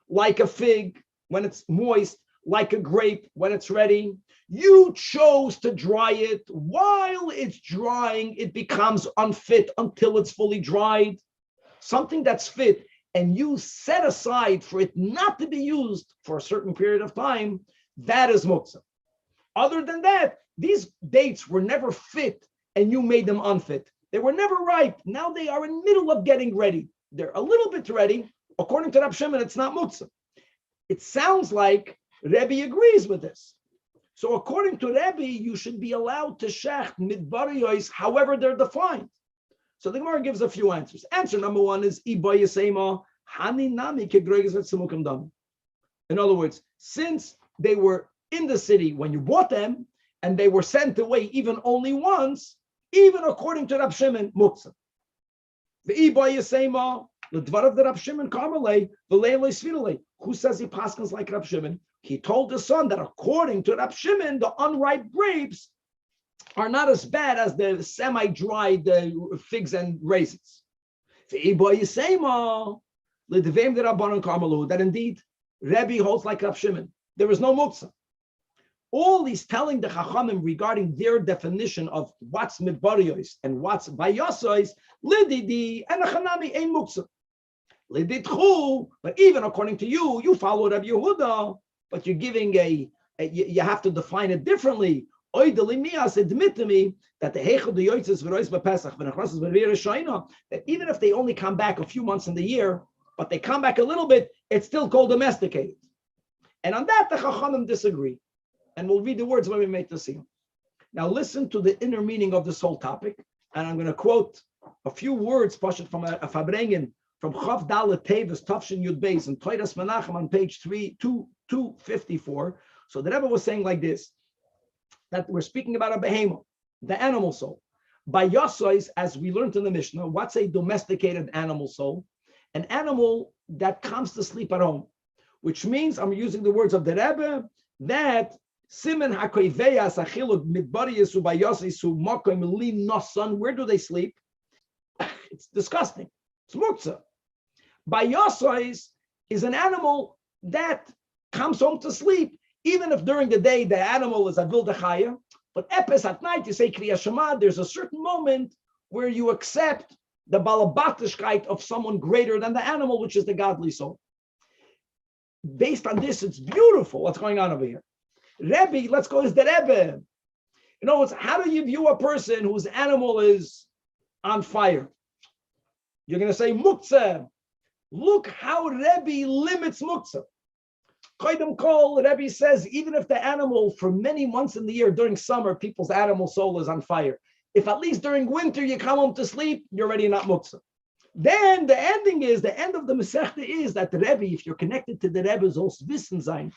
like a fig when it's moist, like a grape when it's ready, you chose to dry it. While it's drying, it becomes unfit until it's fully dried. Something that's fit, and you set aside for it not to be used for a certain period of time, that is muktzah. Other than that, these dates were never fit and you made them unfit. They were never ripe. Now they are in the middle of getting ready. They're a little bit ready. According to Rab Shimon, it's not muktzah. It sounds like Rebbe agrees with this. So according to Rebbe, you should be allowed to shecht midbariyos, however they're defined. So the Gemara gives a few answers. Answer number one is Ibayasema Hani Nami Kegreges Tzemukam Dam. In other words, since they were in the city when you bought them and they were sent away even only once, even according to Rab Shimon, muktzah. The Ibayasema L'dvarav the Rab Shimon Karmelei, v'leiloi svirelei. Who says he paskins like Rab Shimon? He told his son that according to Rab Shimon, the unripe grapes are not as bad as the semi-dried figs and raisins. That indeed, Rebbe holds like Rab Shimon. There is no muktzah. All he's telling the Chachamim regarding their definition of what's midbariyos and what's bayosos, lididi and achanami ein muktzah. Lididchu, but even according to you, you follow Rabbi Yehuda, but you're giving you have to define it differently. Admit to me that the Heichel the Yotzes v'Rois b'Pesach v'Nechrasos v'Rira Shaina, that even if they only come back a few months in the year, but they come back a little bit, it's still called domesticated. And on that, the Chachamim disagree. And we'll read the words when we make the SIYUM. Now listen to the inner meaning of this whole topic. And I'm going to quote a few words, Pashat, from a Fabrengen, from Chav Dalet Tevis, Tafshin Yud Beis, and Toiras Menachem on page 254. So the Rebbe was saying like this, that we're speaking about a behemoth, the animal soul. By Yosois, as we learned in the Mishnah, what's a domesticated animal soul? An animal that comes to sleep at home, which means, I'm using the words of the Rebbe, that Simen hakoiveyas achiluk midbariyas ubayosis umakoim li nosan. Where do they sleep? It's disgusting. It's muktzah. Bayosos is an animal that comes home to sleep, even if during the day the animal is a vildachaya. But epes at night, you say Kriya Shema, there's a certain moment where you accept the balabatishkeit of someone greater than the animal, which is the godly soul. Based on this, it's beautiful what's going on over here. Rebbe, let's go as the Rebbe. You know, how do you view a person whose animal is on fire? You're going to say muktzah. Look how Rebbe limits muktzah. Koydem Kol, Rebbe says, even if the animal for many months in the year, during summer, people's animal soul is on fire. If at least during winter you come home to sleep, you're already not muktzah. Then the ending is, the end of the Masechta is that the Rebbe, if you're connected to the Rebbe's also wissen sein,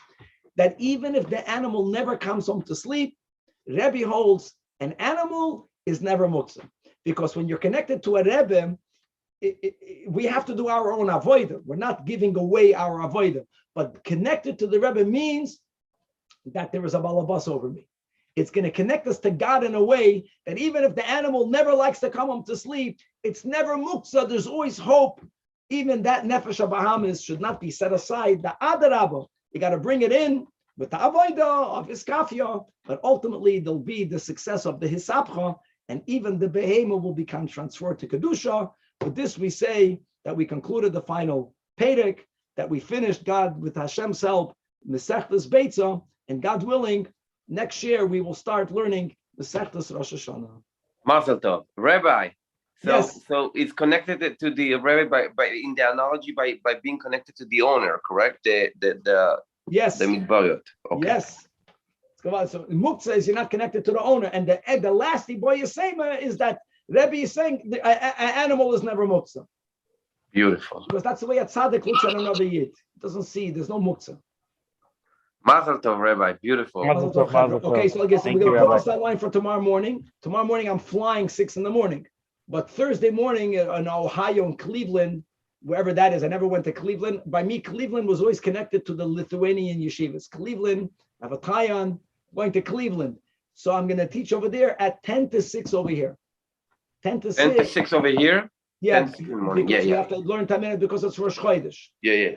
that even if the animal never comes home to sleep, Rebbe holds an animal is never muktzah. Because when you're connected to a Rebbe, we have to do our own avodah. We're not giving away our avodah. But connected to the Rebbe means that there is a balabas over me. It's going to connect us to God in a way that even if the animal never likes to come home to sleep, it's never muktzah. There's always hope. Even that nefesh habahamis should not be set aside. The adarabah, you got to bring it in with the avodah of iskafia, but ultimately there'll be the success of the hisapcha, and even the behema will become transferred to kedusha. With this, we say that we concluded the final Perek, that we finished God with Hashem's help, Mesechtas Beitzah, and God willing, next year we will start learning Mesechtas Rosh Hashanah. Mazel tov, Rabbi. Yes. So it's connected to the Rabbi by in the analogy by being connected to the owner, correct? The Yes. The midbariyot. Okay. Yes. So muktzah is you're not connected to the owner, and the last boy yisema is that Rebbe is saying an animal is never muktzah. Beautiful. Because that's the way a tzaddik looks at another yid. It doesn't see. There's no muktzah. Mazel tov, Rabbi. Beautiful. Mazel tov, Mazel tov. Okay, so I guess we're going to put this line for tomorrow morning. Tomorrow morning I'm flying 6 a.m. But Thursday morning in Ohio and Cleveland, wherever that is, I never went to Cleveland. By me, Cleveland was always connected to the Lithuanian yeshivas. Cleveland, I have a tie-on, going to Cleveland. So I'm going to teach over there at 10 to 6 over here. 10 to 6. 10 to 6 over here? Yeah, 10 to 6 in the morning. Because Yeah, you have to learn 10 minutes because it's Rosh Chodesh. Yeah.